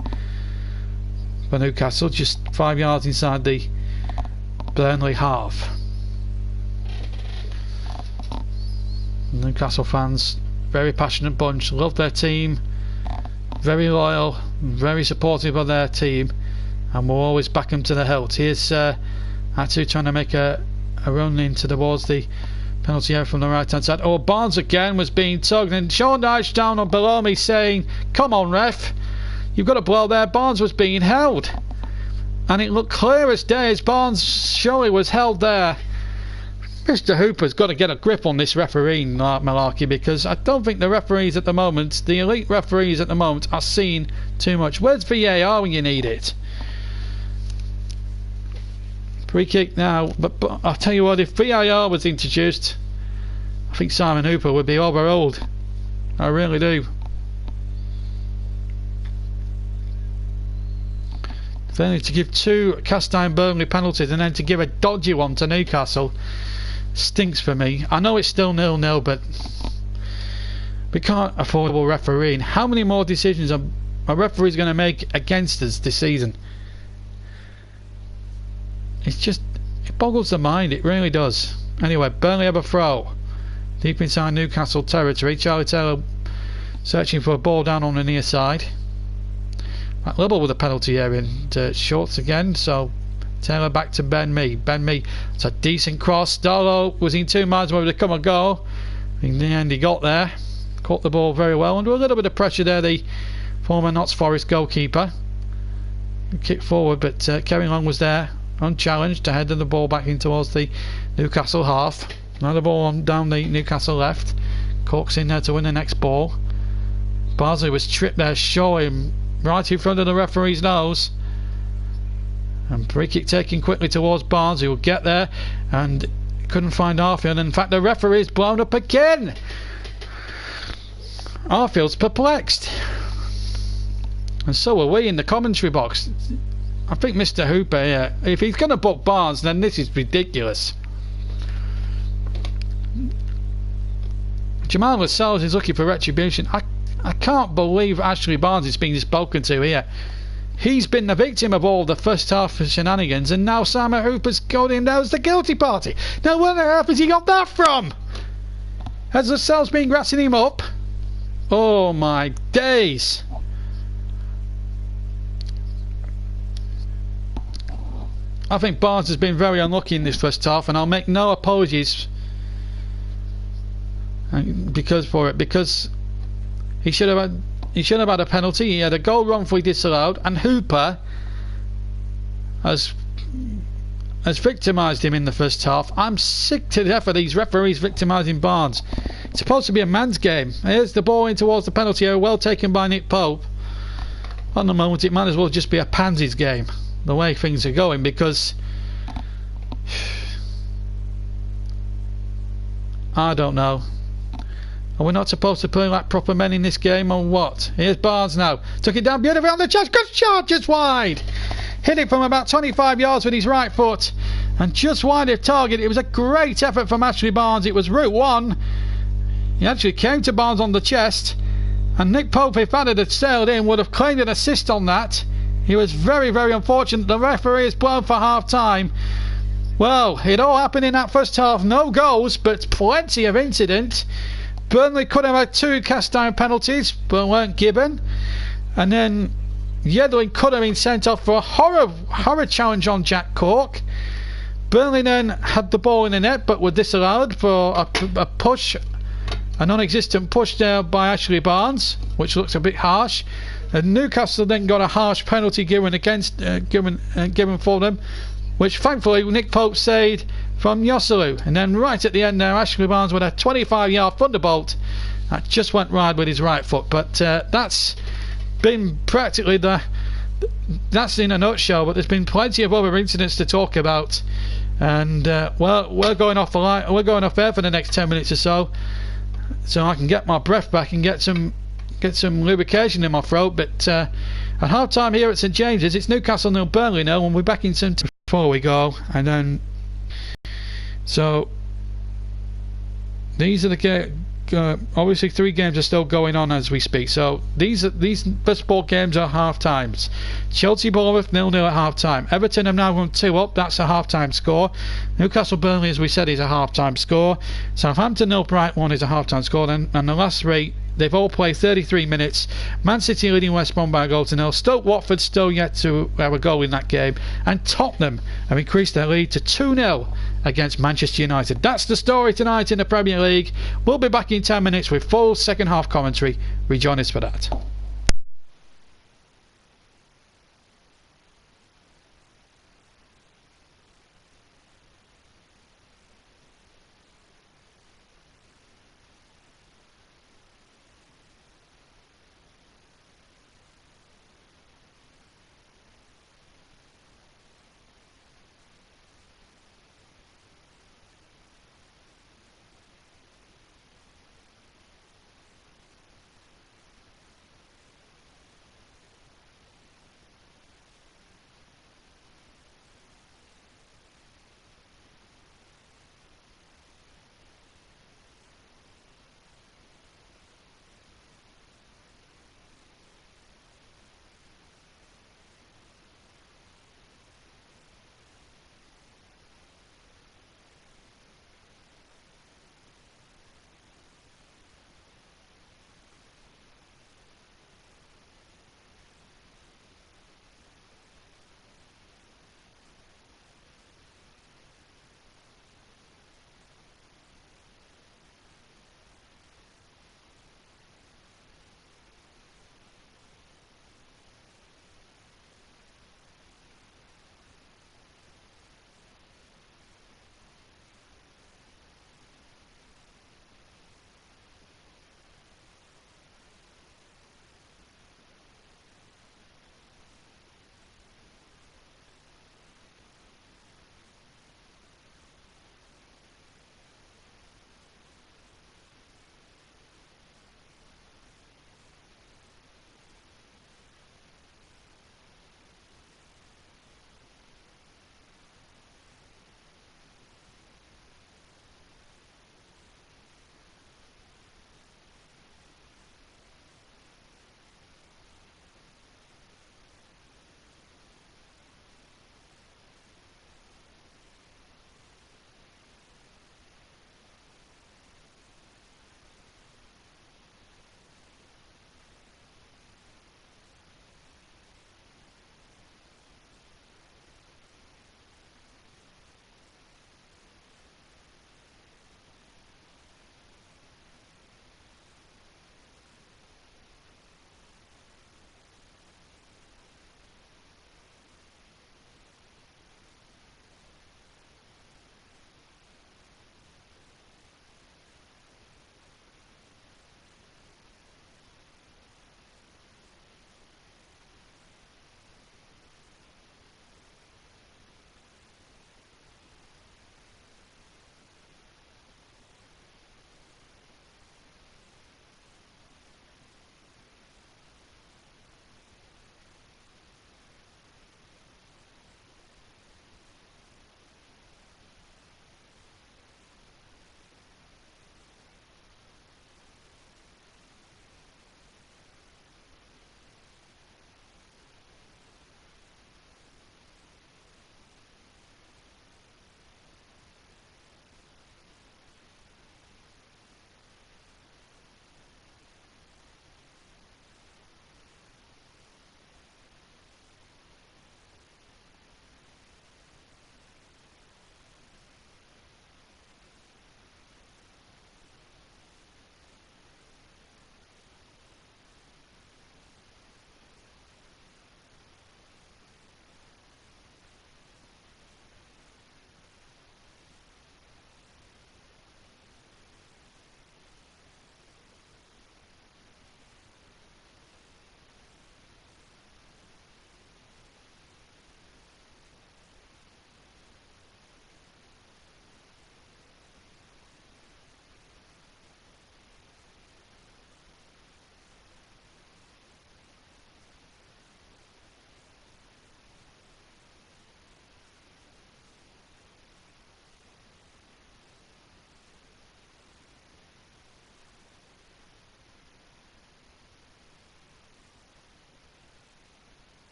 for Newcastle, just 5 yards inside the Burnley half. Newcastle fans, very passionate bunch, love their team, very loyal, very supportive of their team, and will always back them to the hilt. Here's Atu trying to make a run into towards the penalty area from the right hand side. Oh, Barnes again was being tugged, and Sean Dyche down on below me saying, come on ref, you've got to blow there. Barnes was being held, and it looked clear as day as Barnes surely was held there. Mr. Hooper's got to get a grip on this refereeing malarkey, because I don't think the referees at the moment, the elite referees at the moment, are seeing too much. Where's VAR when you need it? Free kick now, but I'll tell you what, if VAR was introduced, I think Simon Hooper would be overruled. I really do. Then to give 2 cast iron Burnley penalties and then to give a dodgy one to Newcastle stinks for me. I know it's still 0-0, but we can't afford refereeing. How many more decisions are referees going to make against us this season? It's just, it boggles the mind, it really does. Anyway, Burnley have a throw deep inside Newcastle territory. Charlie Taylor searching for a ball down on the near side. At level with a penalty area, and shorts again, so Taylor back to Ben Mee. Ben Mee, it's a decent cross. Darlow was in 2 minds whether to come or go. In the end he got there, caught the ball very well, under a little bit of pressure there, the former Notts Forest goalkeeper. Kick forward, but Kevin Long was there unchallenged to head the ball back in towards the Newcastle half. Another ball on down the Newcastle left. Corks in there to win the next ball. Barnsley was tripped there, showing right in front of the referee's nose. And free kick taken quickly towards Barnes, who will get there and couldn't find Arfield. And in fact the referee's blown up again. Arfield's perplexed, and so are we in the commentary box. I think Mr. Hooper here, if he's going to book Barnes, then this is ridiculous. Jamal Lascelles is looking for retribution. I can't believe Ashley Barnes is being spoken to here. He's been the victim of all the first half of shenanigans, and now Simon Hooper's got him down as the guilty party. Now where the earth has he got that from? Has Lascelles been grassing him up? Oh my days. I think Barnes has been very unlucky in this first half, and I'll make no apologies because he should have had a penalty. He had a goal wrongfully disallowed, and Hooper has victimised him in the first half. I'm sick to death of these referees victimising Barnes. It's supposed to be a man's game. Here's the ball in towards the penalty area, well taken by Nick Pope. On the moment it might as well just be a pansies game, the way things are going, because I don't know. Are we not supposed to play like proper men in this game, or what? Here's Barnes now. Took it down beautifully on the chest. Good shot, just wide. Hit it from about 25 yards with his right foot, and just wide of target. It was a great effort from Ashley Barnes. It was route one. He actually came to Barnes on the chest, and Nick Pope, if that had sailed in, would have claimed an assist on that. He was very, very unfortunate. The referee is blown for half time. Well, it all happened in that first half. No goals, but plenty of incident. Burnley could have had 2 cast iron penalties, but weren't given. And then Yedlin could have been sent off for a horror challenge on Jack Cork. Burnley then had the ball in the net, but were disallowed for a push, a non-existent push there by Ashley Barnes, which looks a bit harsh. And Newcastle then got a harsh penalty given for them, which thankfully Nick Pope saved from Yosselu. And then right at the end there, Ashley Barnes with a 25-yard thunderbolt that just went wide with his right foot. But that's been practically that's in a nutshell. But there's been plenty of other incidents to talk about, and we're going off the line. We're going off air for the next 10 minutes or so I can get my breath back and get some lubrication in my throat. But at half time here at St James's, it's Newcastle 0, Burnley 0, and we're back in soon. before we go, and then so these are the obviously 3 games are still going on as we speak. So these first 4 games are half times. Chelsea Bournemouth 0-0 at half time. Everton have now gone 2 up. That's a half time score. Newcastle Burnley, as we said, is a half time score. Southampton 0 Brighton 1 is a half time score. And the last 3, they've all played 33 minutes. Man City leading West Brom by a goal to 0. Stoke Watford still yet to have a goal in that game. And Tottenham have increased their lead to 2-0 against Manchester United. That's the story tonight in the Premier League. We'll be back in 10 minutes with full second half commentary. Rejoin us for that.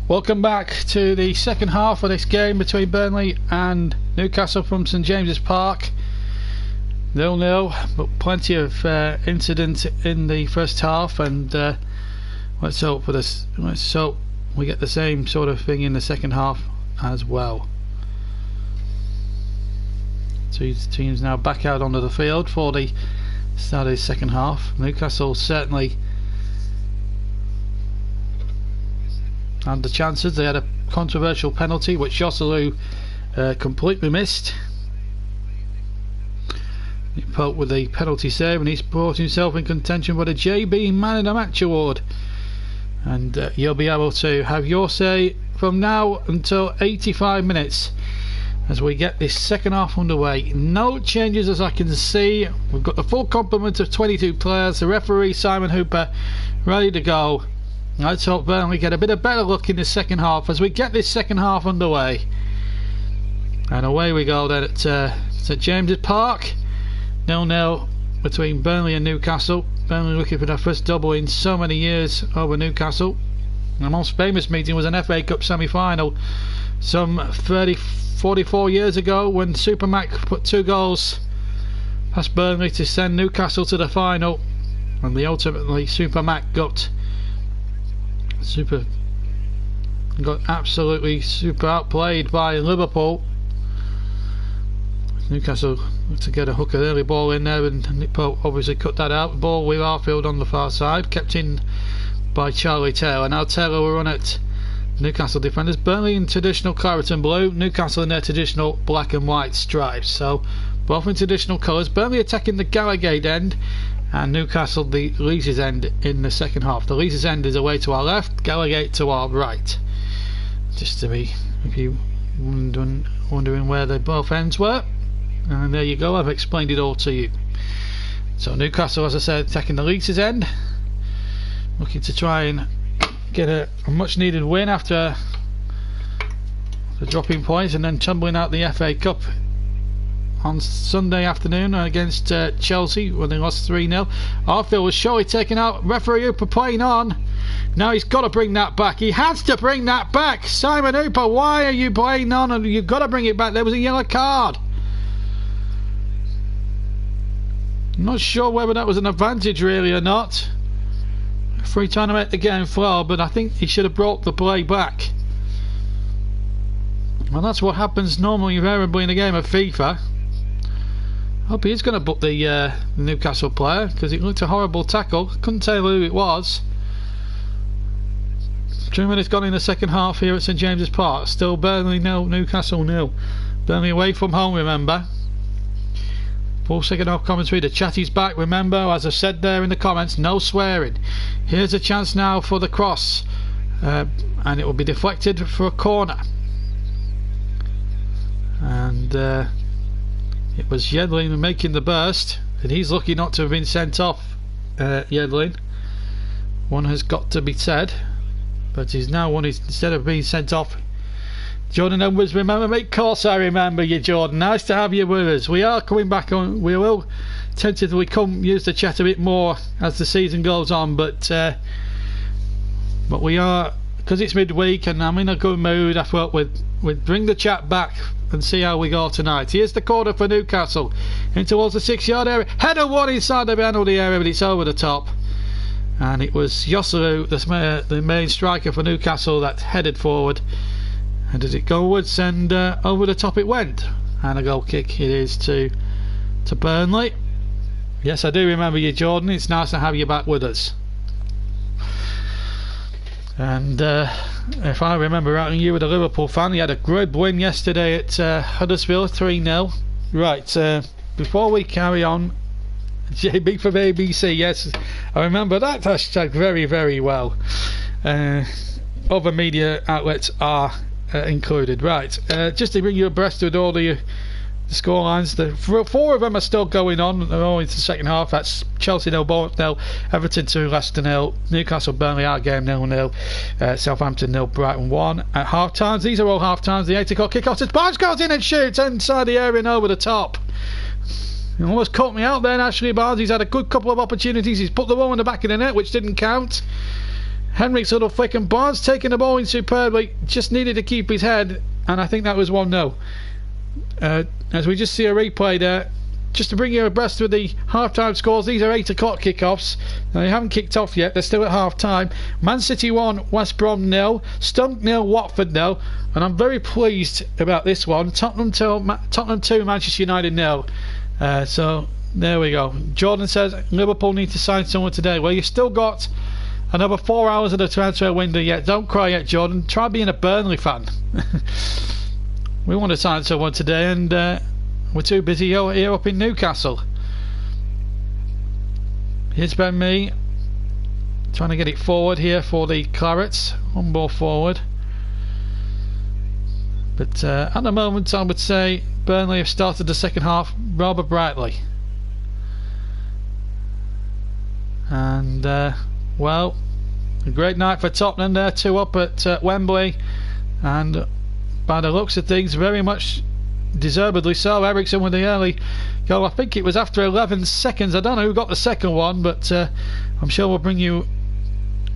Welcome back to the second half of this game between Burnley and Newcastle from St James's Park. 0-0, but plenty of incident in the first half, and let's hope we get the same sort of thing in the second half as well. Two teams now back out onto the field for the start of the second half. Newcastle certainly had the chances. They had a controversial penalty which Joselu completely missed. He poked with the penalty save, and he's brought himself in contention for the JB Man of the Match award. And you'll be able to have your say from now until 85 minutes as we get this second half underway. No changes as I can see. We've got the full complement of 22 players. The referee Simon Hooper ready to go. Let's hope Burnley get a bit of better luck in the second half as we get this second half underway. And away we go then at St James's Park. 0-0 between Burnley and Newcastle. Burnley looking for their first double in so many years over Newcastle. The most famous meeting was an FA Cup semi-final some 44 years ago when Super Mac put 2 goals past Burnley to send Newcastle to the final, and ultimately Super Mac got absolutely super outplayed by Liverpool. Newcastle to get a hook, an early ball in there, and Nipo obviously cut that out. Ball with Arfield on the far side, kept in by Charlie Taylor. Now Taylor will run at Newcastle defenders. Burnley in traditional claret and blue, Newcastle in their traditional black and white stripes, so both in traditional colours. Burnley attacking the Gallagher end and Newcastle the Leeds end in the second half. The Leeds end is away to our left, Gallagher to our right. Just to be, if you wondering where they both ends were. And there you go, I've explained it all to you. So Newcastle, as I said, attacking the Leeds end, looking to try and get a much needed win after the dropping points and then tumbling out the FA Cup on Sunday afternoon against Chelsea when they lost 3-0. Arfield was surely taken out. Referee Hooper playing on. Now he's got to bring that back. He has to bring that back. Simon Hooper, why are you playing on? And you've got to bring it back. There was a yellow card. I'm not sure whether that was an advantage really or not. Referee trying to make the game flow, but I think he should have brought the play back. Well, that's what happens normally invariably in a game of FIFA. I hope he is going to book the Newcastle player, because it looked a horrible tackle. Couldn't tell who it was. 2 minutes gone in the second half here at St James's Park. Still Burnley 0, Newcastle 0. Burnley away from home, remember. Full second half commentary. The chatty's back, remember, as I said there in the comments, no swearing. Here's a chance now for the cross, and it will be deflected for a corner. And it was Yedlin making the burst, and he's lucky not to have been sent off. Yedlin, one has got to be said, but he's now one instead of being sent off. Jordan Edwards, remember me? Of course I remember you, Jordan. Nice to have you with us. We are coming back on. We will tentatively use the chat a bit more as the season goes on, but we are, because it's midweek and I'm in a good mood, I thought we'd bring the chat back and see how we go tonight. Here's the corner for Newcastle in towards the 6-yard area. Header one inside the penalty area, but it's over the top. And it was Joselu, the main striker for Newcastle, that headed forward. And did it go onwards, and over the top it went. And a goal kick it is to Burnley. Yes, I do remember you, Jordan. It's nice to have you back with us. And if I remember right, you were a Liverpool fan. You had a great win yesterday at Huddersfield, 3-0. Right, before we carry on, JB from ABC, yes, I remember that hashtag very, very well. Other media outlets are included. Right, just to bring you abreast with all the scorelines, the 4 of them are still going on. They're all into the second half. That's Chelsea 0, Bournemouth 0, Everton 2, Leicester 0, Newcastle Burnley out game 0-0, Southampton 0, Brighton 1 at half times. These are all half times. The 8 o'clock kick-off. Barnes goes in and shoots inside the area and over the top. He almost caught me out then, Ashley Barnes. He's had a good couple of opportunities. He's put the one in the back of the net, which didn't count. Henrik's little flick, and Barnes taking the ball in superbly. Just needed to keep his head, and I think that was 1-0. As we just see a replay there, just to bring you abreast with the half-time scores. These are 8 o'clock kickoffs. Now, they haven't kicked off yet. They're still at half-time. Man City 1, West Brom 0, Stoke 0, Watford 0. And I'm very pleased about this one. Tottenham 2, Manchester United 0. So there we go. Jordan says Liverpool need to sign someone today. Well, you've still got another 4 hours of the transfer window yet. Don't cry yet, Jordan. Try being a Burnley fan. We want to sign someone today, and we're too busy here up in Newcastle. Here's Ben Mee trying to get it forward here for the Clarets. One ball forward. But at the moment, I would say Burnley have started the second half rather brightly. And, well, a great night for Tottenham there, 2 up at Wembley. And by the looks of things, very much deservedly so. Ericsson with the early goal. I think it was after 11 seconds. I don't know who got the second one, but I'm sure we'll bring you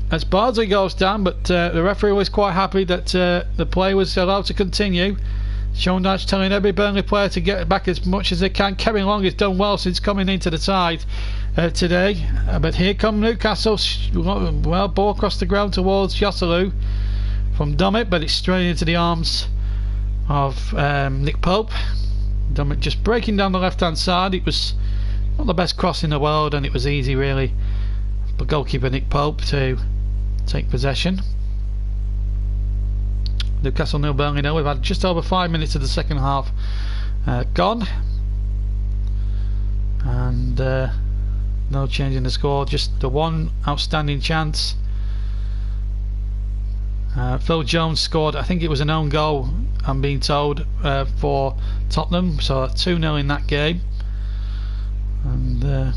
as Bardsley goes down. But the referee was quite happy that the play was allowed to continue. Sean Dyche telling every Burnley player to get back as much as they can. Kevin Long has done well since coming into the side today. But here come Newcastle. Well, ball across the ground towards Joselu from Dummett, but it's straight into the arms of Nick Pope. Dummett just breaking down the left hand side. It was not the best cross in the world, and it was easy really for goalkeeper Nick Pope to take possession. Newcastle 0, Burnley 0. We've had just over 5 minutes of the second half gone, and no change in the score, just the one outstanding chance. Phil Jones scored, I think it was an own goal, I'm being told, for Tottenham, so 2-0 in that game. And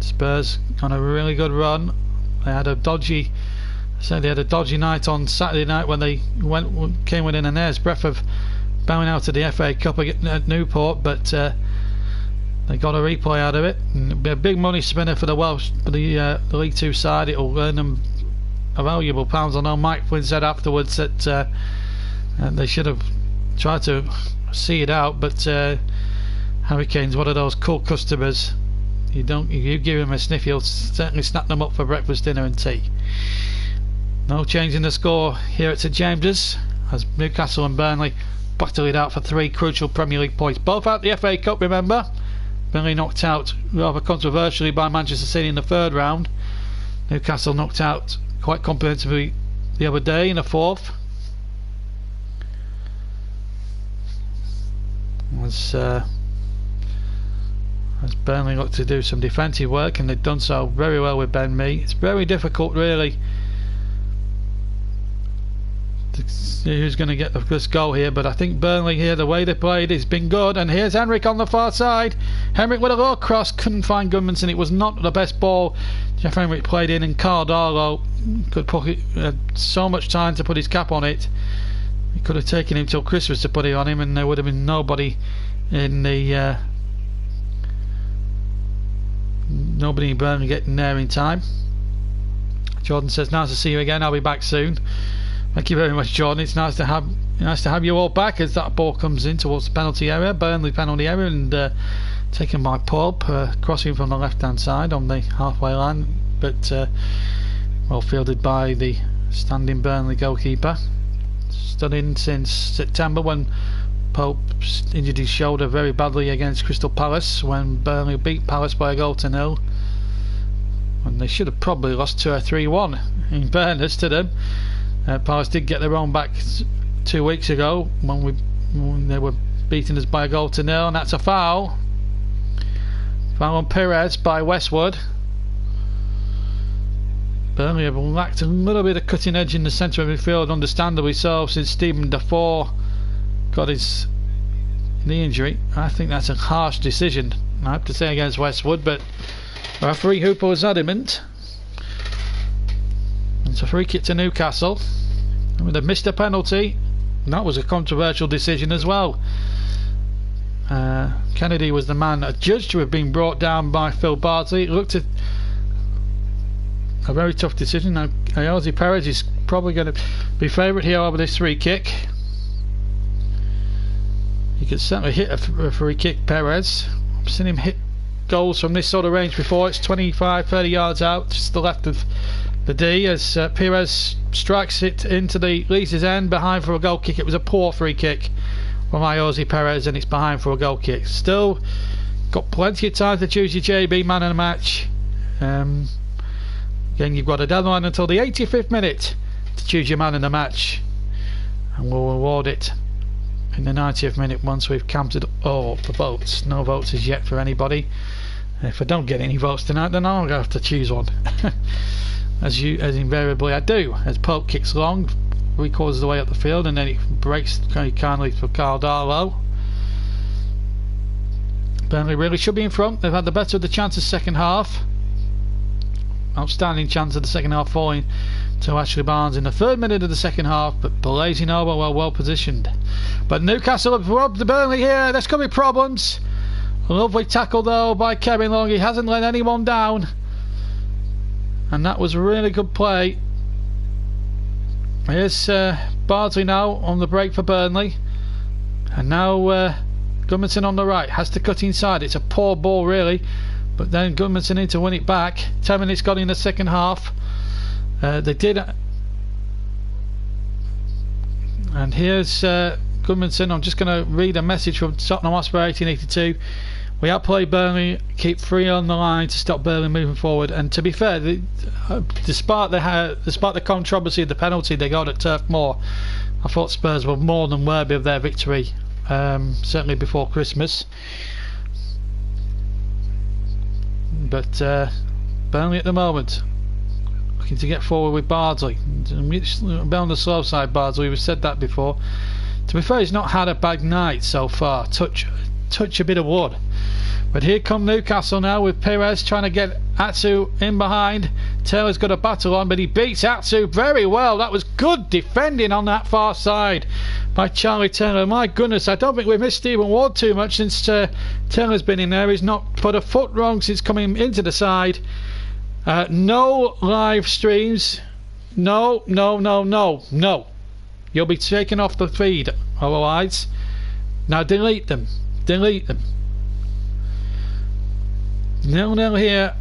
Spurs on a really good run. They had a dodgy night on Saturday night when they came within an hair's breadth of bowing out of the FA Cup at Newport, but they got a replay out of it. And it'll be a big money spinner for the Welsh, for the League Two side. It'll earn them a valuable pounds. I know Mike Flynn said afterwards that they should have tried to see it out, but Hurricane's one of those cool customers. You give him a sniff, he'll certainly snap them up for breakfast, dinner and tea. No change in the score here at St James's as Newcastle and Burnley battle it out for 3 crucial Premier League points, both out the FA Cup, remember. Burnley knocked out rather controversially by Manchester City in the 3rd round. Newcastle knocked out quite comprehensively the other day in the 4th. As Burnley look to do some defensive work, and they've done so very well with Ben Mee. It's very difficult really to see who's going to get the first goal here, but I think Burnley here, the way they played, has been good. And here's Henrik on the far side. Henrik with a low cross, couldn't find Goodmanson. It was not the best ball Jeff Henrik played in, and Cardallo could put it, so much time to put his cap on it. It could have taken him till Christmas to put it on him, and there would have been nobody in the nobody in Burnley getting there in time. Jordan says, nice to see you again, I'll be back soon. Thank you very much, Jordan. It's nice to have you all back as that ball comes in towards the penalty area, Burnley penalty area, and taken by Pope, crossing from the left hand side on the halfway line, but well fielded by the standing Burnley goalkeeper. Stood in since September when Pope injured his shoulder very badly against Crystal Palace, when Burnley beat Palace by a goal to 0, and they should have probably lost 2 or 3-1 in fairness to them. Palace did get their own back 2 weeks ago when they were beating us by a goal to 0, and that's a foul on Perez by Westwood. Burnley have lacked a little bit of cutting edge in the centre of midfield, understandably so, since Stephen Defoe got his knee injury. I think that's a harsh decision, I have to say, against Westwood, but referee Hooper was adamant. It's a free kick to Newcastle, and they've missed a penalty, and that was a controversial decision as well. Kennedy was the man adjudged to have been brought down by Phil Bardsley. It looked a very tough decision. Now Jose Perez is probably going to be favourite here over this free kick. He could certainly hit a free kick, Perez. I've seen him hit goals from this sort of range before. It's 25-30 yards out, just to the left of the D, as Perez strikes it into the Leeds' end, behind for a goal kick. It was a poor free kick from Jose Perez, and it's behind for a goal kick. Still got plenty of time to choose your JB man of the match. Again, you've got a deadline until the 85th minute to choose your man of the match, and we'll reward it in the 90th minute once we've counted all the votes. No votes as yet for anybody. If I don't get any votes tonight, then I'll have to choose one. as invariably I do, as Pope kicks long 3/4 of the way up the field, and then it breaks very kindly for Carl Darlow. Burnley really should be in front. They've had the better of the chances second half. Outstanding chance of the second half falling to Ashley Barnes in the 3rd minute of the second half, but blazing over well positioned. But Newcastle have robbed the Burnley here. There's going to be problems. A lovely tackle though by Kevin Long. He hasn't let anyone down, and that was a really good play. Here's Bardsley now on the break for Burnley, and now Gudmundsson on the right has to cut inside. It's a poor ball really, but then Gudmundsson in to win it back. 10 minutes gone in the second half. They did, and here's Gudmundsson. I'm just going to read a message from Tottenham Hotspur 1882. We outplayed Burnley, keep 3 on the line to stop Burnley moving forward. And to be fair, despite the controversy of the penalty they got at Turf Moor, I thought Spurs were more than worthy of their victory, certainly before Christmas. But Burnley at the moment looking to get forward with Bardsley. On the slow side, Bardsley, we've said that before. To be fair, he's not had a bad night so far. Touch a bit of wood. But here come Newcastle now with Perez trying to get Atsu in behind. Taylor's got a battle on, but he beats Atsu very well. That was good defending on that far side by Charlie Taylor. My goodness, I don't think we've missed Stephen Ward too much since Taylor's been in there. He's not put a foot wrong since coming into the side. No live streams. No. You'll be taken off the feed otherwise. Now delete them. 0-0 here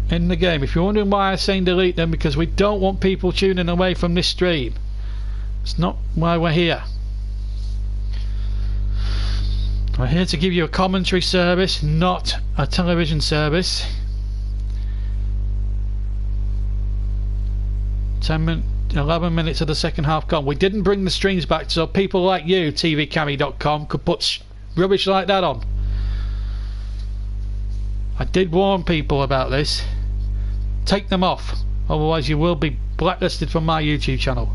in the game. If you're wondering why I'm saying delete them, because we don't want people tuning away from this stream. It's not why we're here. We're here to give you a commentary service, not a television service. 11 minutes of the second half gone. We didn't bring the streams back so people like you, tvcammy.com, could put rubbish like that on. I did warn people about this. Take them off, otherwise you will be blacklisted from my YouTube channel.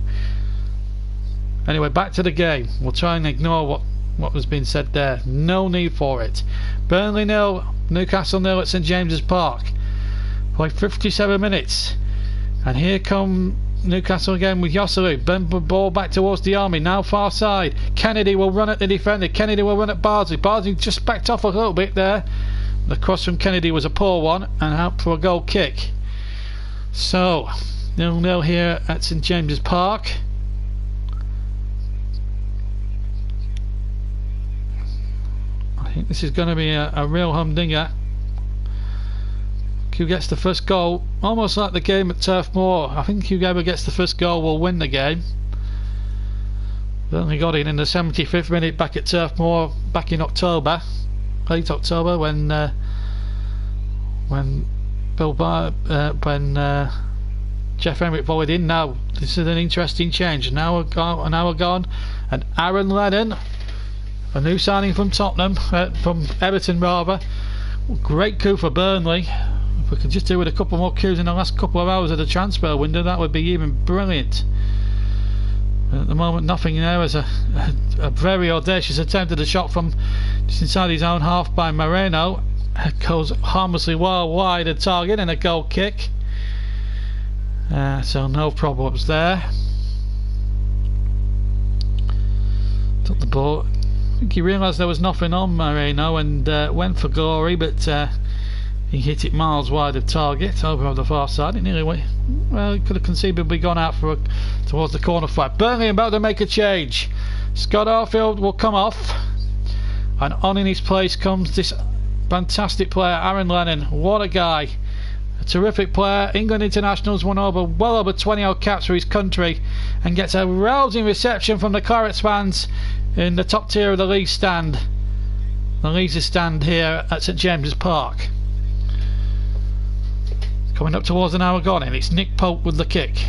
Anyway, back to the game. We'll try and ignore what was being said there. No need for it. Burnley 0, Newcastle 0 at St James's Park. Played 57 minutes, and here come Newcastle again with Joselu. Ball back towards the army, now far side. Kennedy will run at the defender. Kennedy will run at Bardsley. Bardsley just backed off a little bit there. The cross from Kennedy was a poor one, and out for a goal kick. So 0-0 here at St James's Park. I think this is going to be a real humdinger. Who gets the first goal? Almost like the game at Turf Moor. I think whoever gets the first goal will win the game. Burnley got in the 75th minute back at Turf Moor back in October, late October, when Jeff Emerick volleyed in. Now this is an interesting change. An hour gone, and Aaron Lennon, a new signing from Tottenham, from Everton rather. Great coup for Burnley. If we could just do with a couple more coups in the last couple of hours of the transfer window, that would be even brilliant. But at the moment, nothing there. As a very audacious attempt at a shot from just inside his own half by Moreno. It goes harmlessly well wide of target, and a goal kick. So no problems there. Took the ball. I think he realised there was nothing on Moreno and went for glory, but He hit it miles wide of target over on the far side. It nearly went, well, it could have conceivably gone out for towards the corner flag. Burnley about to make a change. Scott Arfield will come off, and on in his place comes this fantastic player, Aaron Lennon. What a guy! A terrific player. England internationals won well over 20 odd caps for his country, and gets a rousing reception from the Clarets fans in the top tier of the league stand. The Leeds stand here at St James's Park. Coming up towards an hour gone, and it's Nick Pope with the kick.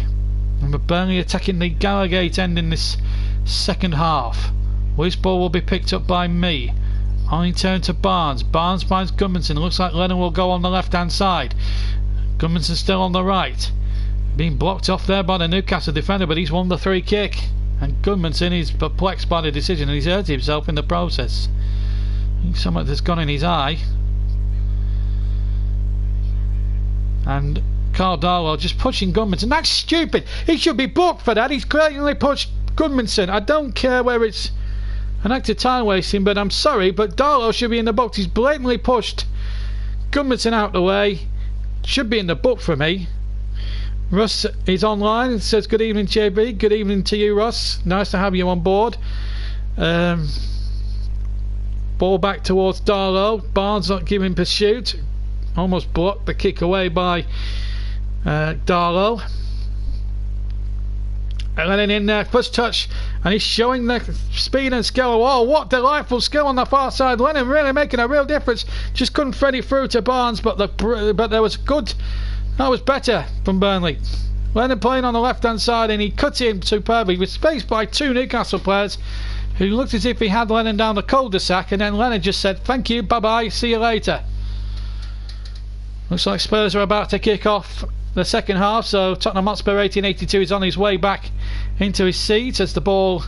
Remember, Burnley attacking the Gallagate end in this second half. This ball will be picked up by me. I turn to Barnes. Barnes finds Gudmundsson. Looks like Lennon will go on the left hand side. Gudmundsson still on the right. Being blocked off there by the Newcastle defender, but he's won the free kick. And Gudmundsson is perplexed by the decision, and he's hurt himself in the process. I think something has gone in his eye. And Carl Darwell just pushing Gudmundsson. That's stupid. He should be booked for that. He's blatantly pushed Gudmundsson. I don't care where it's an act of time wasting, but I'm sorry, but Darwell should be in the box. He's blatantly pushed Gudmundsson out the way. Should be in the book for me. Russ is online and says good evening, JB. Good evening to you, Russ. Nice to have you on board. Ball back towards Darlow. Barnes not giving pursuit. Almost blocked the kick away by Darlow. Lennon in there, first touch, and he's showing the speed and skill. Oh, what delightful skill on the far side. Lennon really making a real difference. Just couldn't thread it through to Barnes, but there was good. That was better from Burnley. Lennon playing on the left hand side, and he cut in superbly. He was faced by two Newcastle players who looked as if he had Lennon down the cul-de-sac, and then Lennon just said thank you, bye bye, see you later. Looks like Spurs are about to kick off the second half, so Tottenham Hotspur 1882 is on his way back into his seat as the ball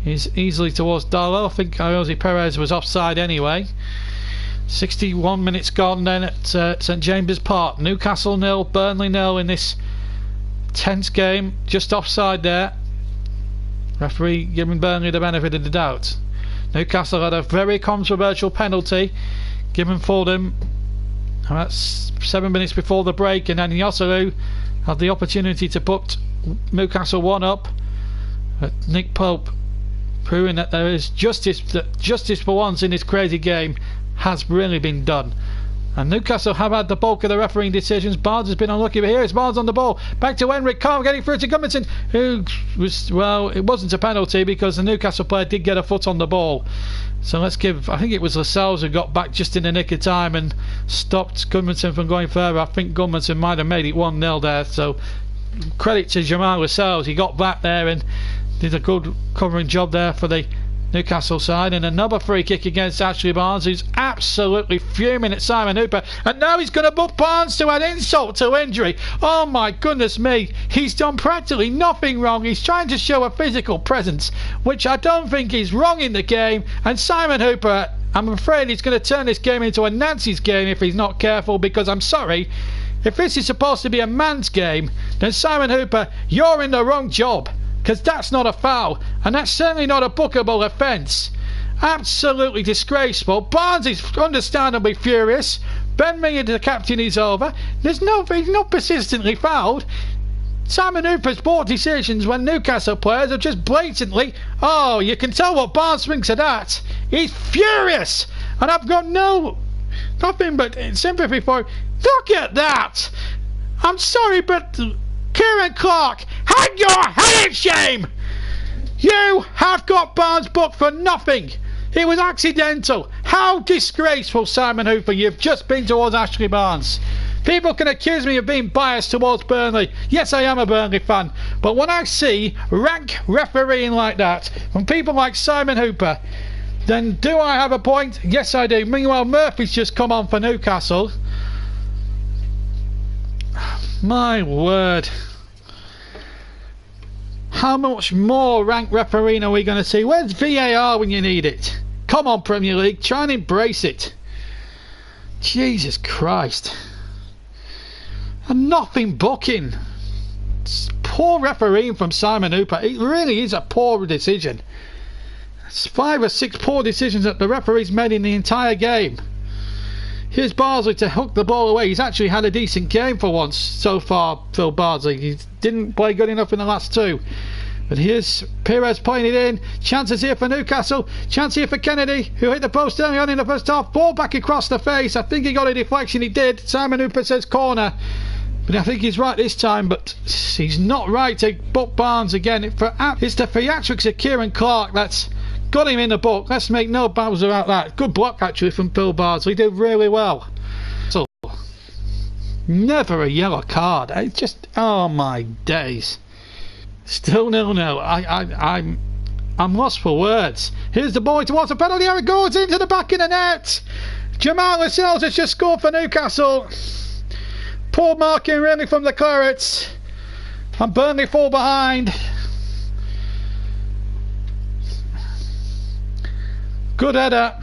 is easily towards Darlow. I think Jose Perez was offside anyway. 61 minutes gone then at St James's Park. Newcastle 0, Burnley 0 in this tense game. Just offside there. Referee giving Burnley the benefit of the doubt. Newcastle had a very controversial penalty given for them about 7 minutes before the break, and then Yosselu had the opportunity to put Newcastle 1 up. But Nick Pope proving that there is justice, that justice for once in this crazy game has really been done. And Newcastle have had the bulk of the refereeing decisions. Barnes has been unlucky, but here is Barnes on the ball. Back to Henrik Carr, getting through to Gudmundsson, who was, well, it wasn't a penalty because the Newcastle player did get a foot on the ball. So let's give, I think it was Lascelles who got back just in the nick of time and stopped Gudmundsson from going further. I think Gudmundsson might have made it 1-0 there, so credit to Jamal Lascelles. He got back there and did a good covering job there for the Newcastle side. And another free kick against Ashley Barnes, who's absolutely fuming at Simon Hooper, and now he's going to book Barnes to add insult to injury. Oh my goodness me, he's done practically nothing wrong. He's trying to show a physical presence, which I don't think is wrong in the game, and Simon Hooper, I'm afraid he's going to turn this game into a Nancy's game if he's not careful, because I'm sorry, if this is supposed to be a man's game, then Simon Hooper, you're in the wrong job, because that's not a foul, and that's certainly not a bookable offence. Absolutely disgraceful. Barnes is understandably furious. Ben Meyer, the captain, is over. He's not persistently fouled. Simon Hooper's poor decisions when Newcastle players are just blatantly, oh, you can tell what Barnes thinks of that. He's furious, and I've got nothing but sympathy for him. Look at that. I'm sorry, but Kieran Clark, hang your head in shame! You have got Barnes booked for nothing. It was accidental. How disgraceful, Simon Hooper, you've just been towards Ashley Barnes. People can accuse me of being biased towards Burnley. Yes, I am a Burnley fan, but when I see rank refereeing like that from people like Simon Hooper, then do I have a point? Yes, I do. Meanwhile, Murphy's just come on for Newcastle. My word. How much more rank refereeing are we going to see? Where's VAR when you need it? Come on, Premier League, try and embrace it. Jesus Christ. And nothing booking. It's poor refereeing from Simon Hooper. It really is a poor decision. It's 5 or 6 poor decisions that the referee's made in the entire game. Here's Bardsley to hook the ball away. He's actually had a decent game for once so far, Phil Bardsley. He didn't play good enough in the last two. But here's Perez playing it in. Chances here for Newcastle. Chance here for Kennedy, who hit the post early on in the first half. Ball back across the face. I think he got a deflection. He did. Simon Hooper says corner. But I think he's right this time. But he's not right to book Barnes again. It's the theatrics of Kieran Clark that's got him in the book. Let's make no bounds about that. Good block actually from Phil Bardsley. He did really well. So, never a yellow card. It's just, oh my days. Still 0-0. I'm lost for words. Here's the ball towards the penalty area. It goes into the back of the net. Jamal Lascelles has just scored for Newcastle. Poor marking really from the Clarets. And Burnley fall behind. Good header.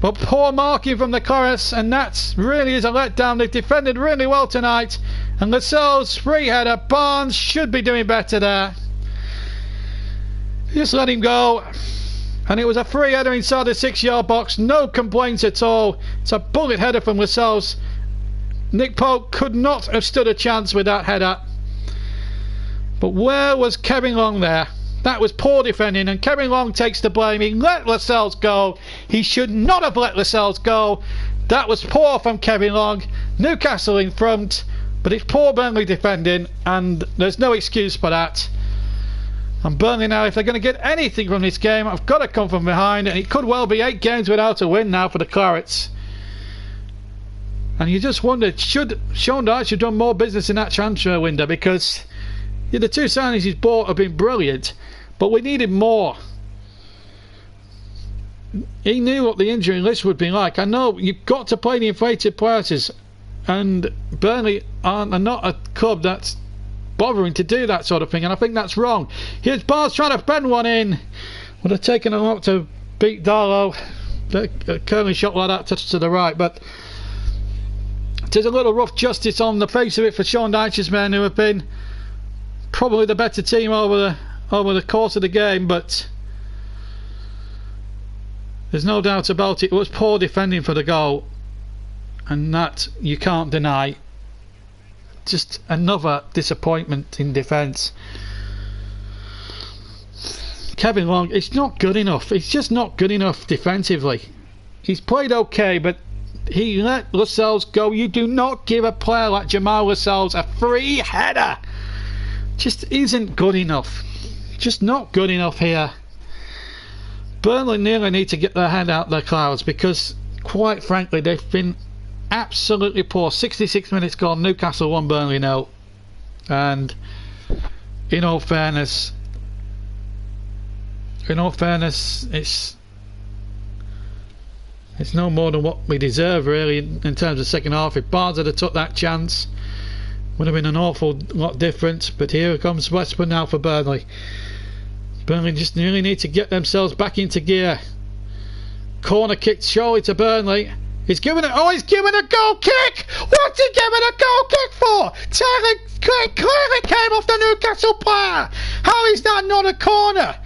But poor marking from the Clarets. And that really is a letdown. They've defended really well tonight. And Lascelles, free header. Barnes should be doing better there. Just let him go. And it was a free header inside the 6-yard box. No complaints at all. It's a bullet header from Lascelles. Nick Pope could not have stood a chance with that header. But where was Kevin Long there? That was poor defending, and Kevin Long takes the blame. He let Lascelles go. He should not have let Lascelles go. That was poor from Kevin Long. Newcastle in front. But it's poor Burnley defending, and there's no excuse for that. And Burnley now, if they're going to get anything from this game, I've got to come from behind, and it could well be 8 games without a win now for the Clarets. And you just wondered, should Sean Dyche have done more business in that transfer window? Because the 2 signings he's bought have been brilliant, but we needed more. He knew what the injury list would be like. I know you've got to play the inflated prices. And Burnley are not a club that's bothering to do that sort of thing, and I think that's wrong. Here's Barnes trying to bend one in. Would have taken a lot to beat Darlow. The curling shot like that to the right, but there's a little rough justice on the face of it for Sean Dyche's men, who have been probably the better team over the course of the game. But there's no doubt about it. It was poor defending for the goal. And that you can't deny. Just another disappointment in defence. Kevin Long, it's not good enough. It's just not good enough defensively. He's played okay, but he let Lascelles go. You do not give a player like Jamal Lascelles a free header. Just isn't good enough. Just not good enough here. Burnley nearly need to get their head out of the clouds, because quite frankly they've been absolutely poor. 66 minutes gone, Newcastle 1, Burnley 0. And in all fairness, it's no more than what we deserve really in terms of second half. If Barnes had took that chance, would have been an awful lot different. But here comes Westwood now for Burnley. Burnley just really need to get themselves back into gear. Corner kick surely to Burnley. He's given it. Oh, he's given a goal kick. What's he giving a goal kick for? Taylor clearly came off the Newcastle player. How is that not a corner?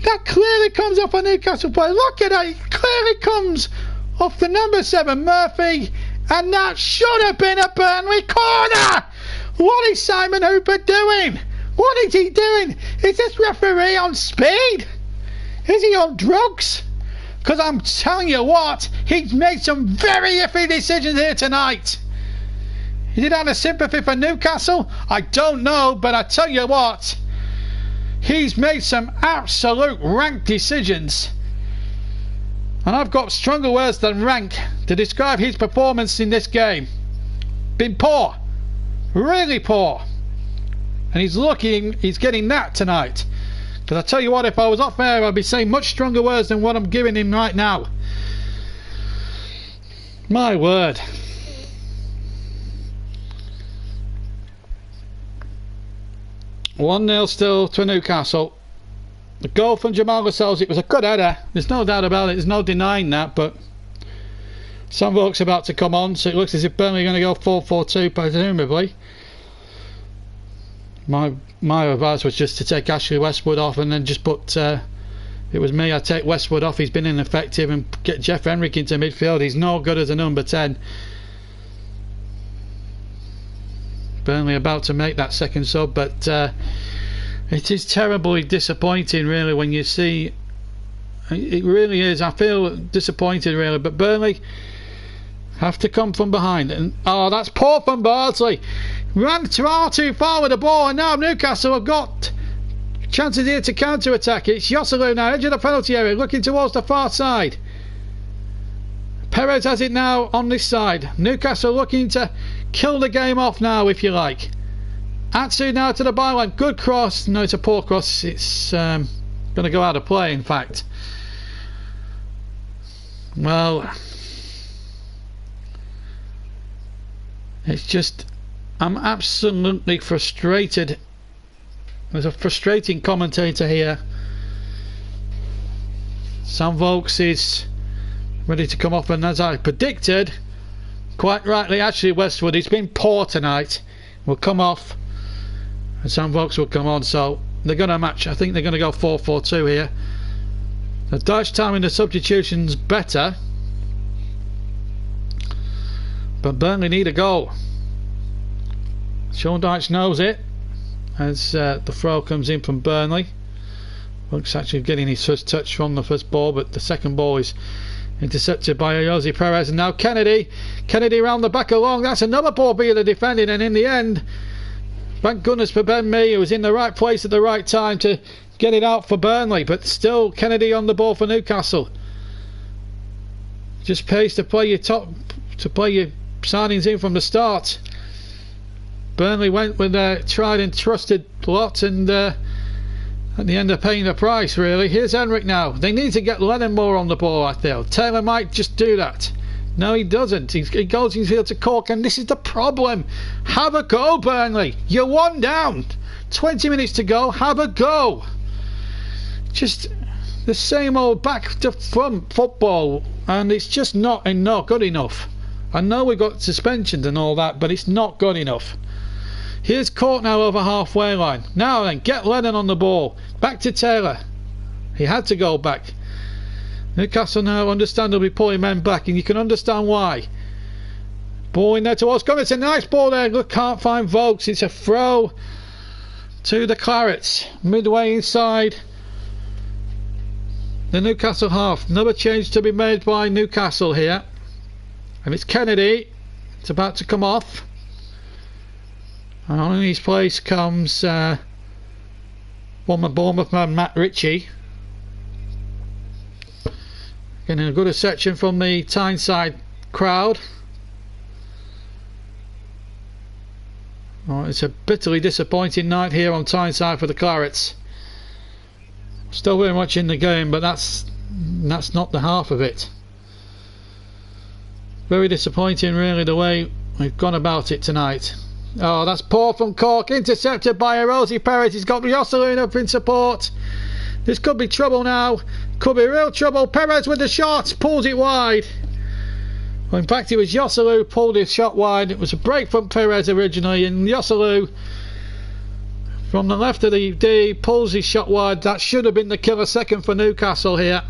That clearly comes off a Newcastle player. Look at that. It clearly comes off the number 7 Murphy, and that should have been a Burnley corner. What is Simon Hooper doing? What is he doing? Is this referee on speed? Is he on drugs? Because I'm telling you what, he's made some very iffy decisions here tonight. Is it out of sympathy for Newcastle? I don't know, but I tell you what, he's made some absolute rank decisions. And I've got stronger words than rank to describe his performance in this game. Been poor. Really poor. And he's getting that tonight. Because I tell you what, if I was off air, I'd be saying much stronger words than what I'm giving him right now. My word. (1-0) still to Newcastle. The goal from Jamal Lascelles, it was a good header. There's no doubt about it. There's no denying that. But some work's about to come on, so it looks as if Burnley are going to go 4-4-2, presumably. My advice was just to take Ashley Westwood off and then just put it was me, I'd take Westwood off. He's been ineffective, and get Jeff Henrick into midfield. He's no good as a number 10. Burnley about to make that second sub, but it is terribly disappointing, really, when you see. It really is. I feel disappointed, really, but Burnley have to come from behind. And oh, that's poor from Bardsley. Ran far too far with the ball, and now Newcastle have got chances here to counter-attack. It's Joselu now, edge of the penalty area, looking towards the far side. Perez has it now on this side. Newcastle looking to kill the game off now, if you like. Atsu now to the byline. Good cross. No, it's a poor cross. It's going to go out of play, in fact. Well, it's just, I'm absolutely frustrated. There's a frustrating commentator here. Sam Vokes is ready to come off, and as I predicted, quite rightly, actually, Westwood, he's been poor tonight, will come off, and Sam Vokes will come on. So they're going to match. I think they're going to go 4-4-2 here. The Dutch timing the substitutions better, but Burnley need a goal. Sean Dyche knows it as the throw comes in from Burnley. Looks actually getting his first touch from the first ball, but the second ball is intercepted by Jose Perez, and now Kennedy round the back along. That's another ball being defending, and in the end, thank goodness for Ben Mee, who was in the right place at the right time to get it out for Burnley, but still Kennedy on the ball for Newcastle. Just pays to play your signings in from the start. Burnley went with their tried and trusted lot, and at the end of paying the price, really. Here's Henrik now. They need to get Lennon more on the ball, I feel. Taylor might just do that. No, he doesn't. He goes in field to Cork, and this is the problem. Have a go, Burnley. You're one down. 20 minutes to go. Have a go. Just the same old back to front football, and it's just not good enough. I know we've got suspensions and all that, but it's not good enough. Here's Cork now over halfway line. Now then, get Lennon on the ball. Back to Taylor. He had to go back. Newcastle now understandably pulling men back, and you can understand why. Ball in there towards Cummins. It's a nice ball there. Look, can't find Vokes. It's a throw to the Clarets. Midway inside the Newcastle half. Another change to be made by Newcastle here. And it's Kennedy. It's about to come off. And on his place comes former Bournemouth man Matt Ritchie. Getting a good reception from the Tyneside crowd. Oh, it's a bitterly disappointing night here on Tyneside for the Clarets. Still very much in the game, but that's not the half of it. Very disappointing, really, the way we've gone about it tonight. Oh, that's poor from Cork, intercepted by Jose Perez. He's got Joselu up in support. This could be trouble now. Could be real trouble. Perez with the shot, pulls it wide. Well, in fact, it was Joselu who pulled his shot wide. It was a break from Perez originally, and Joselu from the left of the D pulls his shot wide. That should have been the killer second for Newcastle here.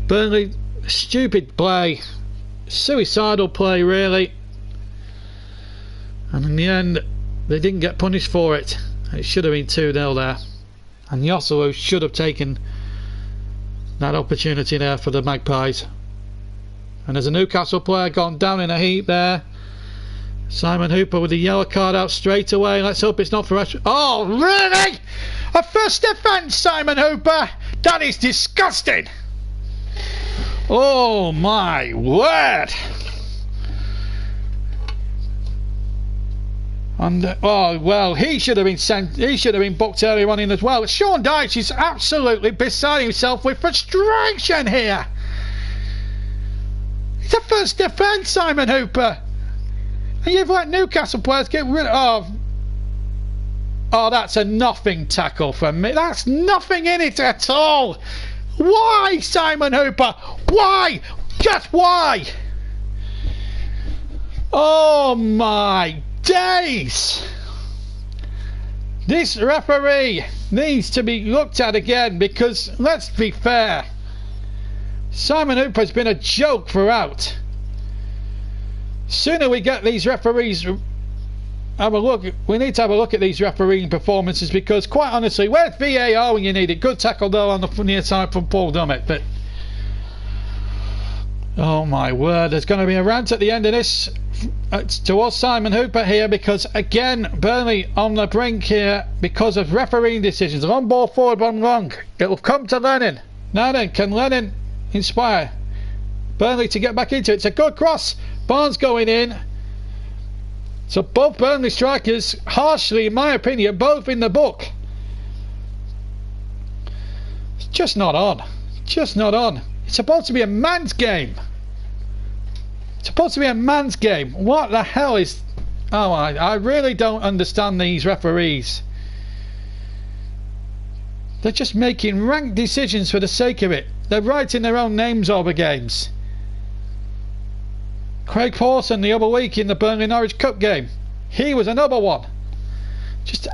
Burnley, stupid play, suicidal play, really. And in the end, they didn't get punished for it. It should have been 2-0 there. And Joselu should have taken that opportunity there for the Magpies. And there's a Newcastle player gone down in a heap there. Simon Hooper with the yellow card out straight away. Let's hope it's not for us. Oh, really? A first defence, Simon Hooper? That is disgusting. Oh, my word. And oh well, he should have been sent. He should have been booked earlier on in as well. Sean Dyche is absolutely beside himself with frustration here. It's a first defence, Simon Hooper, and you've let Newcastle players get rid of. Oh, that's a nothing tackle from me. That's nothing in it at all. Why, Simon Hooper? Why? Just why? Oh my days. This referee needs to be looked at again, because let's be fair, Simon Hooper's been a joke throughout. Sooner we get these referees have a look, we need to have a look at these refereeing performances, because quite honestly, where's VAR when you need it? Good tackle though on the near side from Paul Dummett, but oh my word, there's going to be a rant at the end of this towards Simon Hooper here, because again Burnley on the brink here because of refereeing decisions. Long ball forward, one long. It will come to Lennon. Now then, can Lennon inspire Burnley to get back into it? It's a good cross. Barnes going in. So both Burnley strikers, harshly in my opinion, both in the book. It's just not on. Just not on. It's supposed to be a man's game. It's supposed to be a man's game. What the hell is... Oh, I really don't understand these referees. They're just making rank decisions for the sake of it. They're writing their own names over games. Craig Pawson the other week in the Burnley Norwich Cup game. He was another one. Just...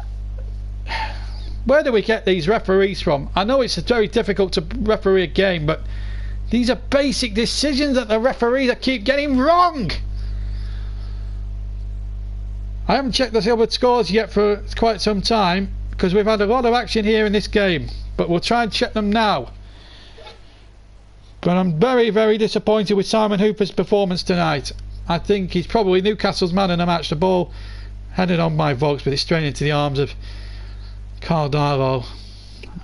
Where do we get these referees from? I know it's very difficult to referee a game, but these are basic decisions that the referees keep getting wrong. I haven't checked the other scores yet for quite some time, because we've had a lot of action here in this game, but we'll try and check them now. But I'm very, very disappointed with Simon Hooper's performance tonight. I think he's probably Newcastle's man in the match. The ball headed on by Vokes, but it's straight into the arms of Carl Darlow,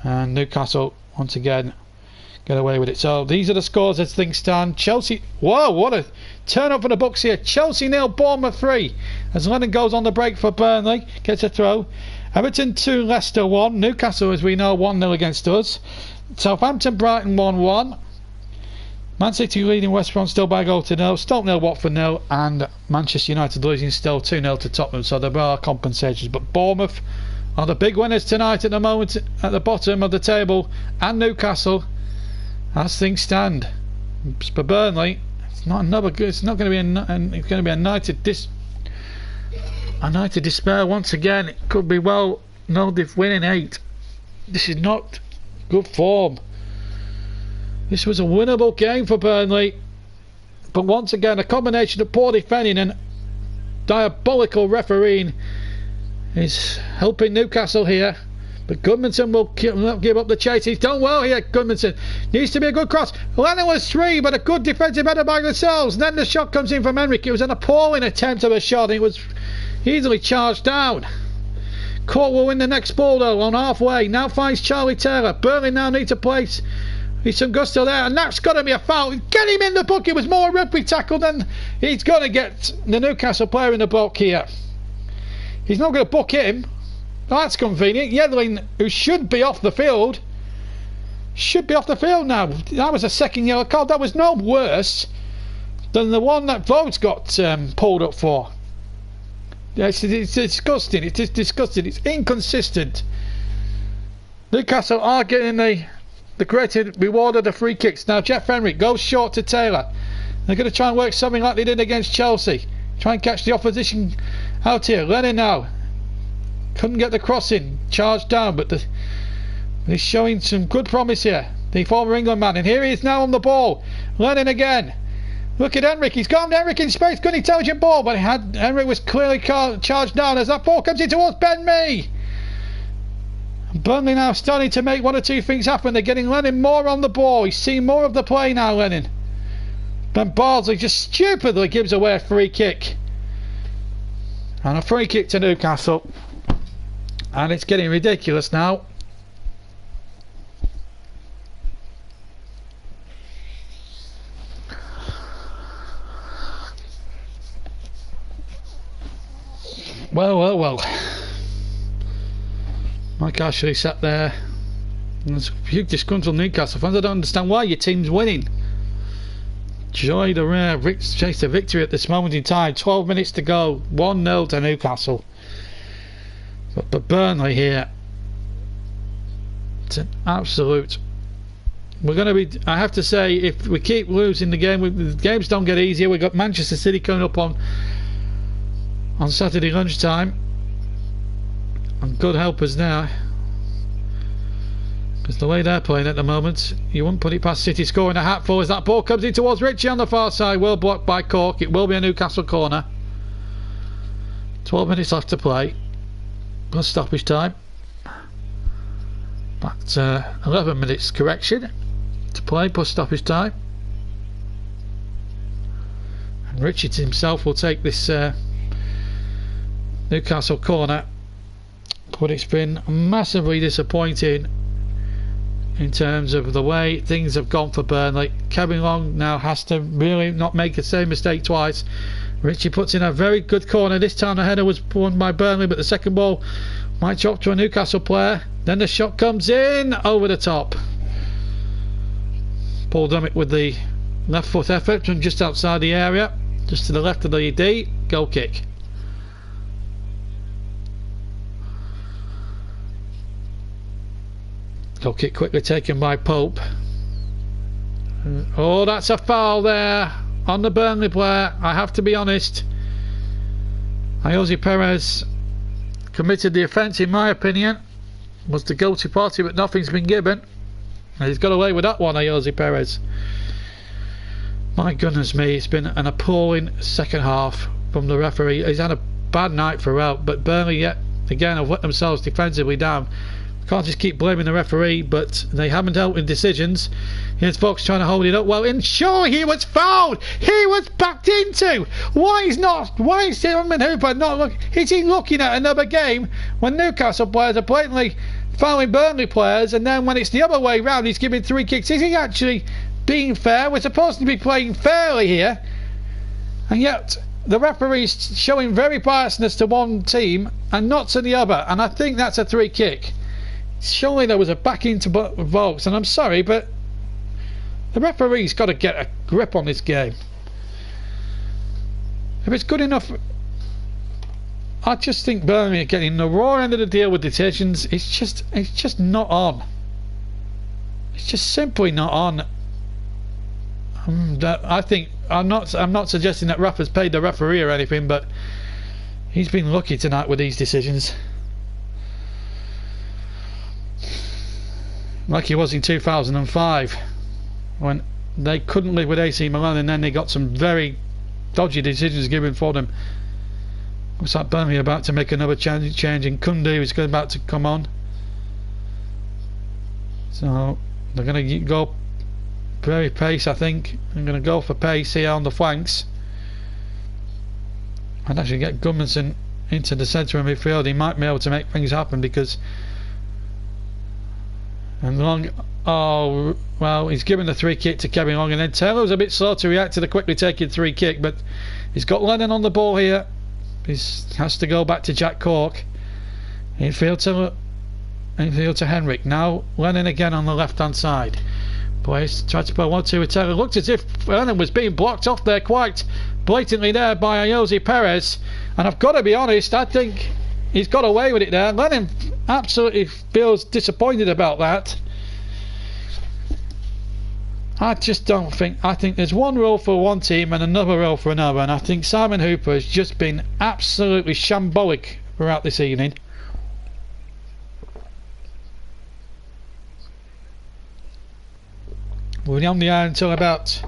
and Newcastle once again get away with it. So these are the scores as things stand. Chelsea, whoa, what a turn up for the books here. Chelsea 0, Bournemouth 3, as Lennon goes on the break for Burnley, gets a throw. Everton 2, Leicester 1. Newcastle, as we know, 1-0 against us. Southampton, Brighton 1-1. Man City leading West Brom still by a goal to 0. Stoke 0, Watford 0, and Manchester United losing still 2-0 to Tottenham. So there are compensations, but Bournemouth are the big winners tonight at the moment at the bottom of the table, and Newcastle as things stand. For Burnley, it's not another good. It's not going to be it's going to be a night of despair once again. It could be well known if winning 8. This is not good form. This was a winnable game for Burnley, but once again a combination of poor defending and diabolical refereeing is helping Newcastle here. But Goodmanson will not give up the chase. He's done well here. Goodmanson needs to be a good cross. Lennon was 3, but a good defensive header by themselves. Then the shot comes in from Henrik. It was an appalling attempt of a shot. It was easily charged down. Court will win the next ball though on halfway. Now finds Charlie Taylor. Burnley now need to place some gusto there, and that's got to be a foul. Get him in the book. It was more a rugby tackle than he's going to get the Newcastle player in the block here. He's not going to book him. That's convenient. Yedlin, who should be off the field, now. That was a second yellow card. That was no worse than the one that Vogts got pulled up for. It's disgusting. It's disgusting. It's inconsistent. Newcastle are getting the greater reward of the free kicks. Now Jeff Henrik goes short to Taylor. They're going to try and work something like they did against Chelsea. Try and catch the opposition out here. Lennon now couldn't get the cross in, charged down, but he's showing some good promise here, the former England man, and here he is now on the ball. Lennon again. Look at Henrik. He's got Henrik in space. Good intelligent ball, but Henrik was clearly charged down as that ball comes in towards Ben Mee. Burnley now starting to make one or two things happen. They're getting Lennon more on the ball. He's seeing more of the play now, Lennon. Ben Bardsley just stupidly gives away a free kick. And a free kick to Newcastle. And it's getting ridiculous now. Well. Mike Ashley sat there. There's a few disgruntled Newcastle fans. I don't understand why your team's winning. Joy the rare chase to victory at this moment in time. 12 minutes to go. 1-0 to Newcastle. But Burnley here, it's an absolute. We're going to be. I have to say, if we keep losing the game, the games don't get easier. We've got Manchester City coming up on Saturday lunchtime. and good helpers now. Because the way they're playing at the moment, you wouldn't put it past City scoring a hatful as that ball comes in towards Richie on the far side. Well blocked by Cork. It will be a Newcastle corner. 12 minutes left to play. Plus stoppage time. But 11 minutes correction to play plus stoppage time. And Richards himself will take this Newcastle corner. But it's been massively disappointing in terms of the way things have gone for Burnley. Kevin Long now has to really not make the same mistake twice. Richie puts in a very good corner. This time the header was won by Burnley, but the second ball might drop to a Newcastle player. Then the shot comes in over the top. Paul Dummett with the left foot effort from just outside the area, just to the left of the D. Goal kick. Goal kick quickly taken by Pope. Oh, that's a foul there on the Burnley player. I have to be honest. Jose Perez committed the offence, in my opinion. Was the guilty party, but nothing's been given. And he's got away with that one, Jose Perez. My goodness me, it's been an appalling second half from the referee. He's had a bad night throughout, but Burnley yet again have let themselves defensively down. Can't just keep blaming the referee, but they haven't helped in decisions. Here's Fox trying to hold it up. Well, and surely he was fouled. He was backed into. Why is Simon Hooper not looking? Is he looking at another game when Newcastle players are blatantly fouling Burnley players, and then when it's the other way round, he's giving 3 kicks? Is he actually being fair? We're supposed to be playing fairly here, and yet the referee's showing very biasness to one team and not to the other, and I think that's a 3 kick. Surely there was a back into Volks, and I'm sorry, but the referee's got to get a grip on this game. If it's good enough, I just think Burnley are getting the raw end of the deal with decisions. It's just not on. It's just simply not on. I think I'm not suggesting that Rafa's paid the referee or anything, but he's been lucky tonight with these decisions. Like he was in 2005 when they couldn't live with AC Milan, and then they got some very dodgy decisions given for them. Looks like Burnley are about to make another change, and Kundu is about to come on. So they're going to go very pace, I think. I'm going to go for pace here on the flanks. I'd actually get Gudmundsson into the centre of midfield. He might be able to make things happen, because and Long, oh well, he's given the 3 kick to Kevin Long, and then Taylor's a bit slow to react to the quickly taken 3 kick, but he's got Lennon on the ball here. He has to go back to Jack Cork. Infield to Henrik. Now Lennon again on the left hand side. Plays, tried to play 1-2 with Taylor. Looked as if Lennon was being blocked off there quite blatantly there by Jose Perez, and I've got to be honest, I think he's got away with it there. Lennon absolutely feels disappointed about that. I just don't think. I think there's one rule for one team and another rule for another, and I think Simon Hooper has just been absolutely shambolic throughout this evening. We'll be on the air until about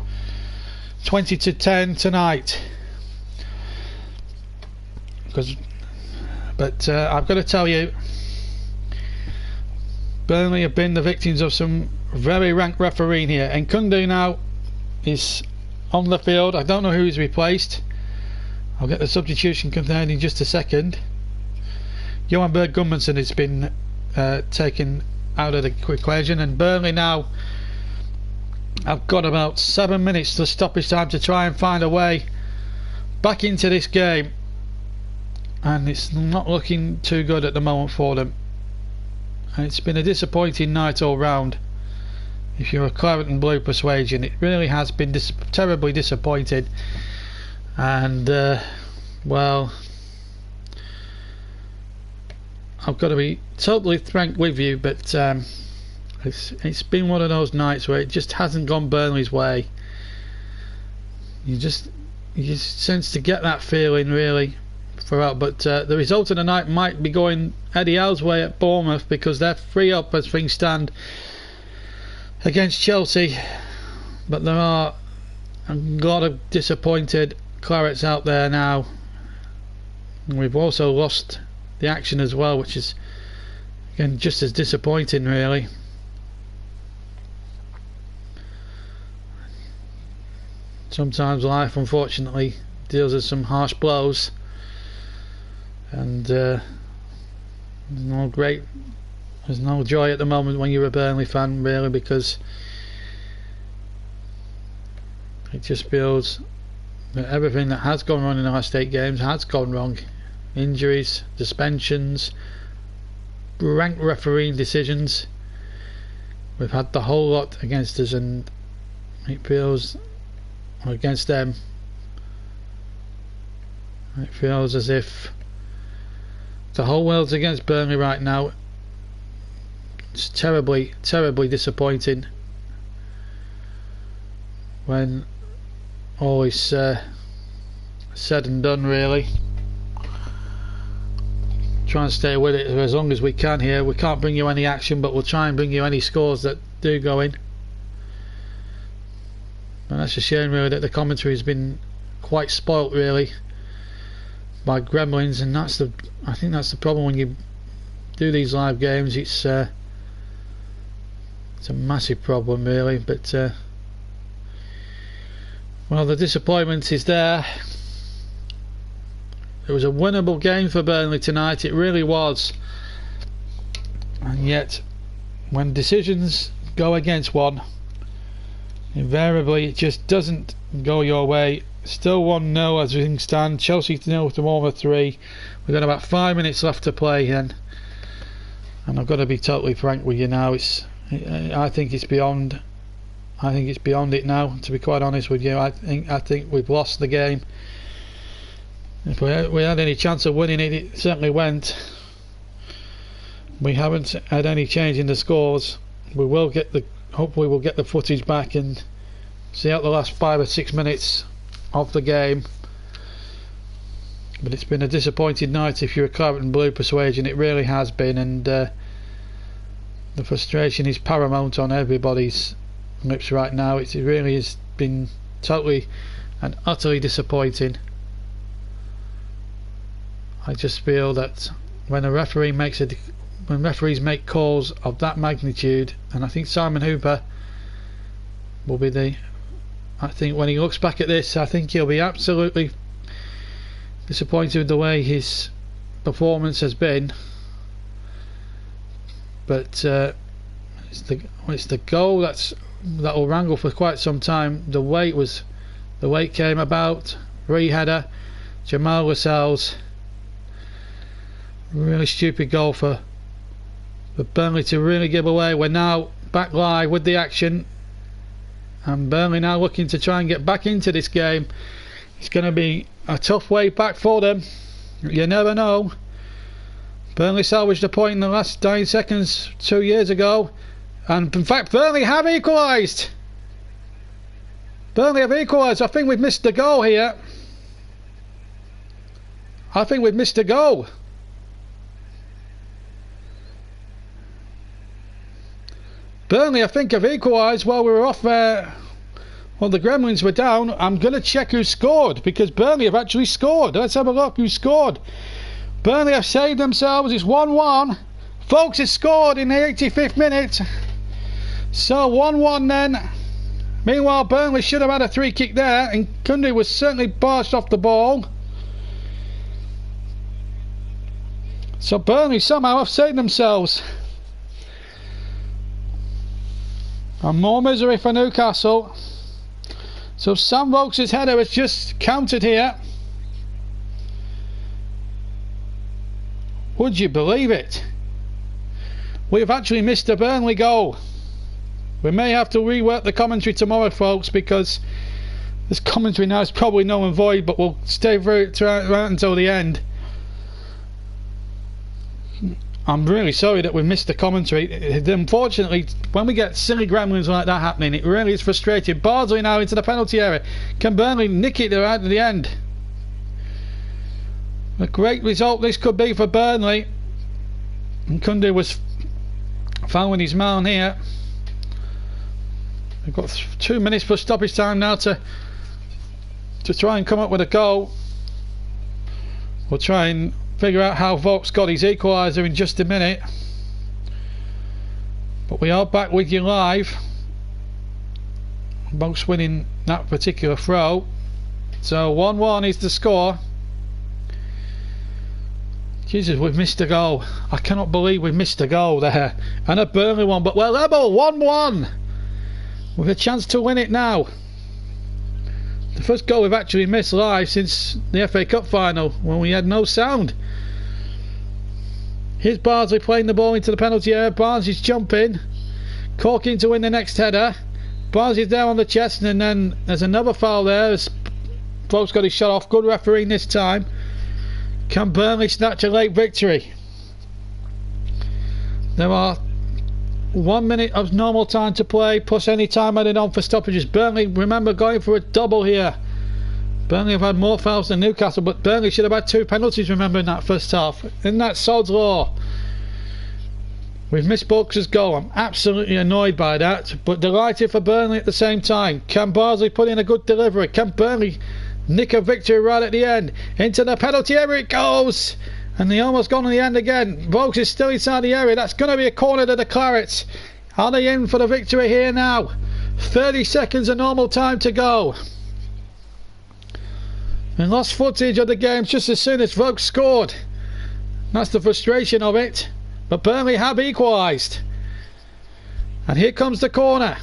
20 to 10 tonight. But I've got to tell you, Burnley have been the victims of some very rank refereeing here. And Kundu now is on the field. I don't know who he's replaced. I'll get the substitution confirmed in just a second. Johan Berg Gudmundsson has been taken out of the equation, and Burnley now have got about 7 minutes to stoppage time to try and find a way back into this game, and it's not looking too good at the moment for them. And it's been a disappointing night all round. If you're a claret and blue persuasion, it really has been terribly disappointing. And well, I've got to be totally frank with you, but it's been one of those nights where it just hasn't gone Burnley's way. You just sense to get that feeling really throughout, but the result of the night might be going Eddie Howe's way at Bournemouth, because they're 3 up as things stand against Chelsea. But there are a lot of disappointed Clarets out there now. And we've also lost the action as well, which is again just as disappointing, really. Sometimes life, unfortunately, deals us some harsh blows, and there's no joy at the moment when you're a Burnley fan, really, because it just feels that everything that has gone wrong in the last 8 games has gone wrong. Injuries, suspensions, rank refereeing decisions. We've had the whole lot against us, and it feels, or against them, it feels as if the whole world's against Burnley right now. It's terribly, terribly disappointing when all is said and done, really. Try and stay with it as long as we can here. We can't bring you any action, but we'll try and bring you any scores that do go in. And that's a shame, really, that the commentary has been quite spoilt, really, by gremlins, and I think that's the problem when you do these live games. It's a massive problem, really. But well, the disappointment is there. It was a winnable game for Burnley tonight, it really was, and yet when decisions go against one, invariably it just doesn't go your way. Still 1-0 as things stand. Chelsea 0 to Bournemouth 3. We've got about 5 minutes left to play then, and I've got to be totally frank with you now. I think it's beyond it now, to be quite honest with you. I think we've lost the game. If we had any chance of winning it, it certainly went. We haven't had any change in the scores. Hopefully we'll get the footage back and see out the last 5 or 6 minutes of the game. But it's been a disappointing night if you're a Claret and Blue persuasion. It really has been, and the frustration is paramount on everybody's lips right now. It really has been totally and utterly disappointing. I just feel that when referees make calls of that magnitude, and I think Simon Hooper will be I think when he looks back at this, I think he'll be absolutely disappointed with the way his performance has been. But it's the goal that will wrangle for quite some time. The way it came about, re-header, Jamal Lascelles. Really stupid goal for Burnley to really give away. We're now back live with the action, and Burnley now looking to try and get back into this game. It's going to be a tough way back for them. You never know. Burnley salvaged a point in the last 9 seconds 2 years ago, and in fact Burnley have equalised. Burnley have equalised. I think we've missed the goal here. I think we've missed a goal. Burnley, I think, have equalised while we were off there. Well, the Gremlins were down. I'm going to check who scored, because Burnley have actually scored. Let's have a look who scored. Burnley have saved themselves. It's 1-1. Folks has scored in the 85th minute. So 1-1 then. Meanwhile, Burnley should have had a free kick there, and Kunde was certainly barged off the ball. So Burnley somehow have saved themselves. And more misery for Newcastle. So Sam Vokes' header has just counted here. Would you believe it? We've actually missed a Burnley goal. We may have to rework the commentary tomorrow, folks, because this commentary now is probably null and void, but we'll stay through it right until the end. I'm really sorry that we missed the commentary. Unfortunately, when we get silly gremlins like that happening, it really is frustrating. Bardsley now into the penalty area. Can Burnley nick it right at the end? A great result this could be for Burnley. And Kundu was following his man here. We've got 2 minutes for stoppage time now to try and come up with a goal. We'll try and figure out how Volk's got his equaliser in just a minute. But we are back with you live. Volk's winning that particular throw. So 1-1 is the score. Jesus, we've missed a goal. I cannot believe we've missed a goal there. And a Burnley one, but we're level 1-1 with a chance to win it now. The first goal we've actually missed live since the FA Cup final, when we had no sound. Here's Barnsley playing the ball into the penalty area. Barnes is jumping, Corking to win the next header. Barnes is down on the chest, and then there's another foul there. Volk's got his shot off. Good refereeing this time. Can Burnley snatch a late victory? There are 1 minute of normal time to play, plus any time added on for stoppages. Burnley, remember, going for a double here. Burnley have had more fouls than Newcastle, but Burnley should have had 2 penalties, remember, in that first half. Isn't that sod's law? We've missed Bulks' goal. I'm absolutely annoyed by that, but delighted for Burnley at the same time. Can Barnsley put in a good delivery? Can Burnley nick a victory right at the end? Into the penalty area it goes! And they almost gone in the end again. Volks is still inside the area. That's going to be a corner to the Clarets. Are they in for the victory here now? 30 seconds of normal time to go. We lost footage of the game just as soon as Volks scored. That's the frustration of it. But Burnley have equalised. And here comes the corner.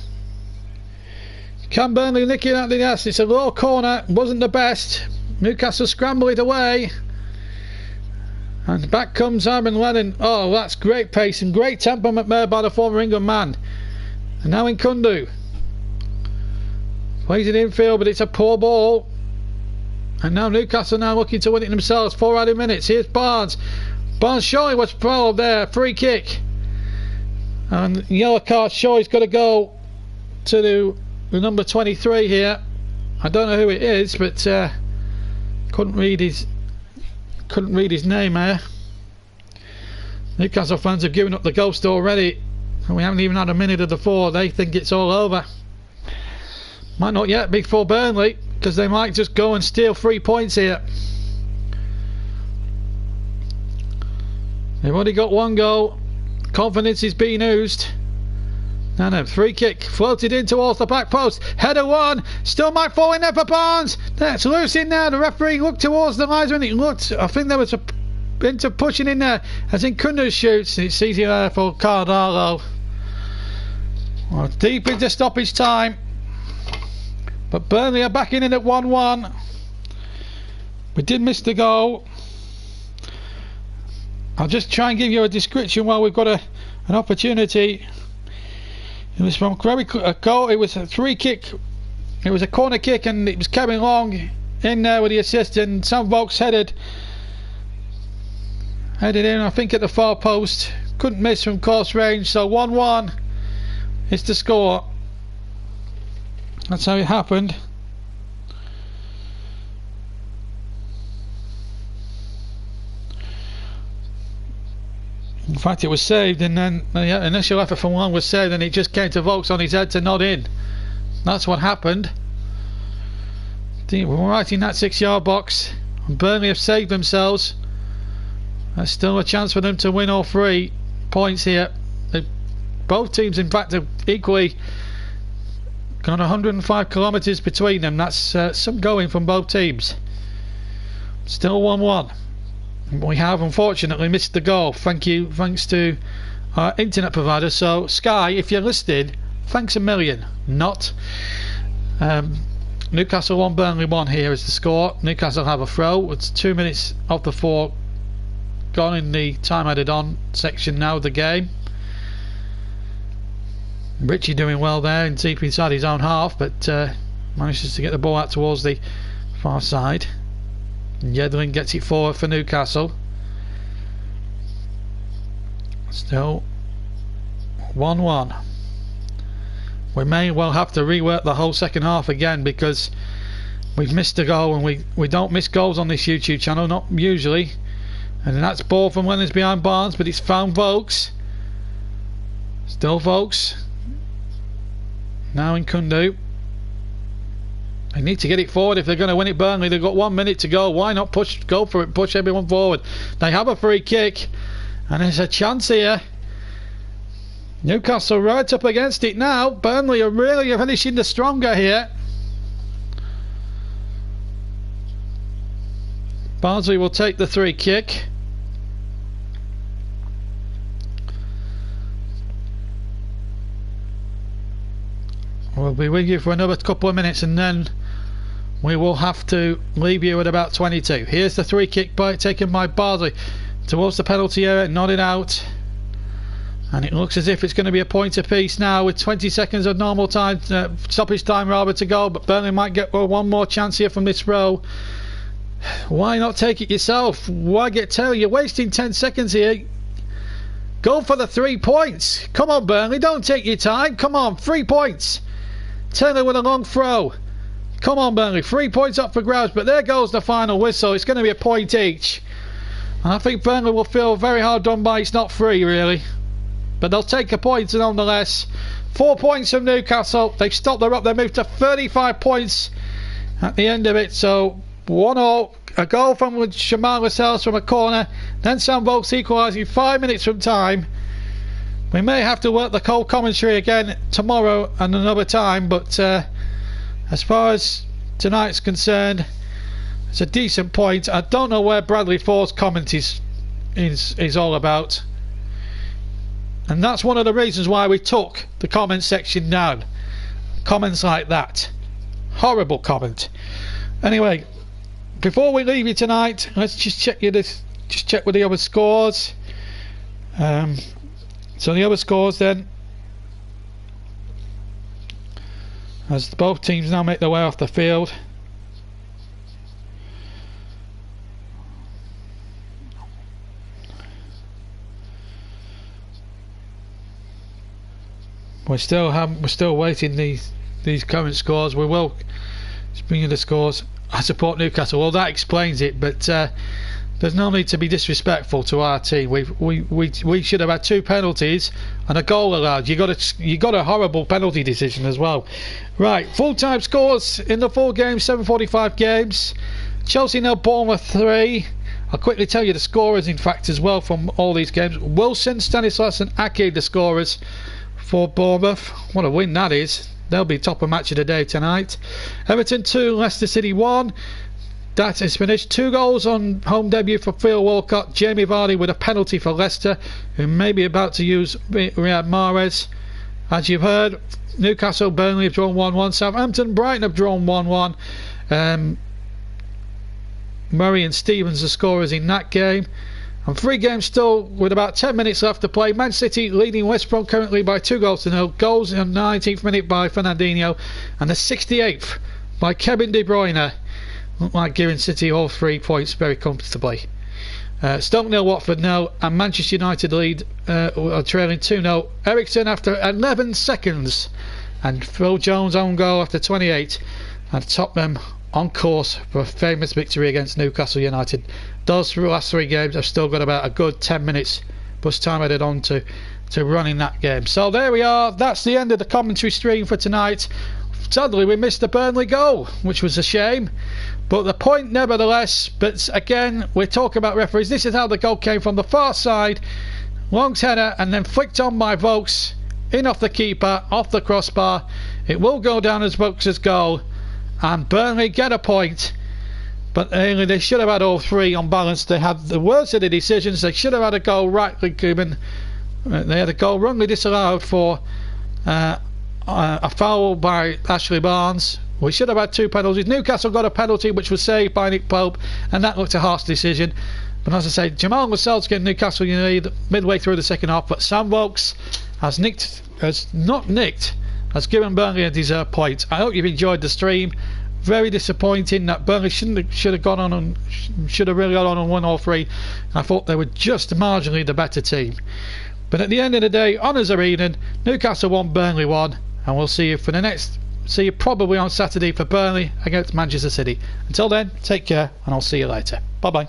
Can Burnley nick it out the nest? It's a low corner. Wasn't the best. Newcastle scramble it away. And back comes Aaron Lennon. Oh, that's great pace and great temperament made by the former England man. And now in Kundu. Plays it infield, but it's a poor ball. And now Newcastle now looking to win it themselves. 4 added minutes. Here's Barnes. Barnes surely was fouled there. Free kick. And yellow card. Surely's got to go to the number 23 here. I don't know who it is, but couldn't read his name there. Newcastle fans have given up the ghost already, and we haven't even had a minute of the 4. They think it's all over. Might not yet be for Burnley, because they might just go and steal 3 points here. They've already got 1 goal. Confidence is being oozed. No, free kick floated in towards the back post. Header 1. Still might fall in there for Barnes. That's loose in there. The referee looked towards the lines when it looked. I think there was a into pushing in there as in Kundu shoots. It's easy there for Cardalo. Well, deep into stoppage time. But Burnley are back in it at 1-1. We did miss the goal. I'll just try and give you a description while we've got an opportunity. It was from a goal. It was a free kick. It was a corner kick, and it was Kevin Long in there with the assist, and Sam Volks headed in, I think, at the far post. Couldn't miss from close range. So 1-1 is the score. That's how it happened. In fact, it was saved, and then the initial effort from Long was saved, and it just came to Volks on his head to nod in. That's what happened. We're right in that 6-yard box. Burnley have saved themselves. There's still a chance for them to win all 3 points here. Both teams, in fact, have equally got 105 kilometres between them. That's some going from both teams. Still 1-1. We have unfortunately missed the goal. Thanks to our internet provider. So Sky, if you're listed, thanks a million. Not. Newcastle 1, Burnley 1 here is the score. Newcastle have a throw. It's 2 minutes of the 4 gone in the time added on section now of the game. Richie doing well there and deep inside his own half, but manages to get the ball out towards the far side. Yedlin gets it forward for Newcastle. Still 1-1. We may well have to rework the whole second half again, because we've missed a goal, and we don't miss goals on this YouTube channel, not usually. And that's ball from Lennon's behind Barnes, but it's found Vokes. Still Vokes. Now in Kundu. They need to get it forward if they're going to win it. Burnley, they've got 1 minute to go. Why not go for it, push everyone forward? They have a free kick, and there's a chance here. Newcastle right up against it now. Burnley are really finishing the stronger here. Barnsley will take the free kick. We'll be with you for another couple of minutes, and then we will have to leave you at about 22. Here's the free kick taken by Barnsley towards the penalty area, nodded out. And it looks as if it's going to be a point apiece now with 20 seconds of normal time, stoppage time rather, to go. But Burnley might get one more chance here from this row. Why not take it yourself? Why get Taylor? You're wasting 10 seconds here. Go for the 3 points. Come on, Burnley, don't take your time. Come on, 3 points. Taylor with a long throw. Come on, Burnley, 3 points up for grabs. But there goes the final whistle. It's going to be a point each. And I think Burnley will feel very hard done by. It's not free, really. But they'll take a point nonetheless. 4 points from Newcastle. They've stopped their up. They moved to 35 points at the end of it. So 1-0. A goal from Jamal Lascelles from a corner. Then Sam Vokes equalising 5 minutes from time. We may have to work the cold commentary again tomorrow and another time. But as far as tonight's concerned, it's a decent point. I don't know where Bradley Ford's comment is all about. And that's one of the reasons why we took the comment section down. Comments like that. Horrible comment. Anyway, before we leave you tonight, let's just check with the other scores. So the other scores then, as both teams now make their way off the field. We're still waiting these current scores. We will bring you the scores. I support Newcastle. Well, that explains it. But there's no need to be disrespectful to our team. We should have had 2 penalties and a goal allowed. You got a horrible penalty decision as well. Right, full time scores in the 4 games, 7:45 games. Chelsea 0, Bournemouth 3. I'll quickly tell you the scorers, in fact, as well from all these games. Wilson, Stanislas, and Ake, the scorers for Bournemouth. What a win that is. They'll be top of match of the day tonight. Everton 2, Leicester City 1. That is finished. 2 goals on home debut for Phil Walcott. Jamie Vardy with a penalty for Leicester, who may be about to use Riyad Mahrez. As you've heard, Newcastle, Burnley have drawn 1-1. Southampton, Brighton have drawn 1-1. Murray and Stevens are scorers in that game. And 3 games still with about 10 minutes left to play. Man City leading West Brom currently by 2-0. Goals in the 19th minute by Fernandinho and the 68th by Kevin De Bruyne. Look like giving City all 3 points very comfortably. Stoke 0, Watford 0, and Manchester United lead are trailing 2-0. Ericsson after 11 seconds, and Phil Jones' own goal after 28, and Tottenham on course for a famous victory against Newcastle United. Those last 3 games have still got about a good 10 minutes plus time added on to running that game. So there we are. That's the end of the commentary stream for tonight. Sadly, we missed the Burnley goal, which was a shame. But the point nevertheless. But again, we're talking about referees. This is how the goal came from the far side. Long's header and then flicked on by Vokes. In off the keeper, off the crossbar. It will go down as Vokes' goal. And Burnley get a point. But they should have had all 3 on balance. They had the worst of the decisions. They should have had a goal rightly given. They had a goal wrongly disallowed for a foul by Ashley Barnes. We should have had 2 penalties. Newcastle got a penalty which was saved by Nick Pope, and that looked a harsh decision. But as I say, Jamal Lascelles getting Newcastle United midway through the second half. But Sam Vokes has given Burnley a deserved point. I hope you've enjoyed the stream. Very disappointing that Burnley should have really gone on and won all 3. I thought they were just marginally the better team. But at the end of the day, honours are even. Newcastle won, Burnley won, and we'll see you for the next see you probably on Saturday for Burnley against Manchester City. Until then, take care, and I'll see you later. Bye bye.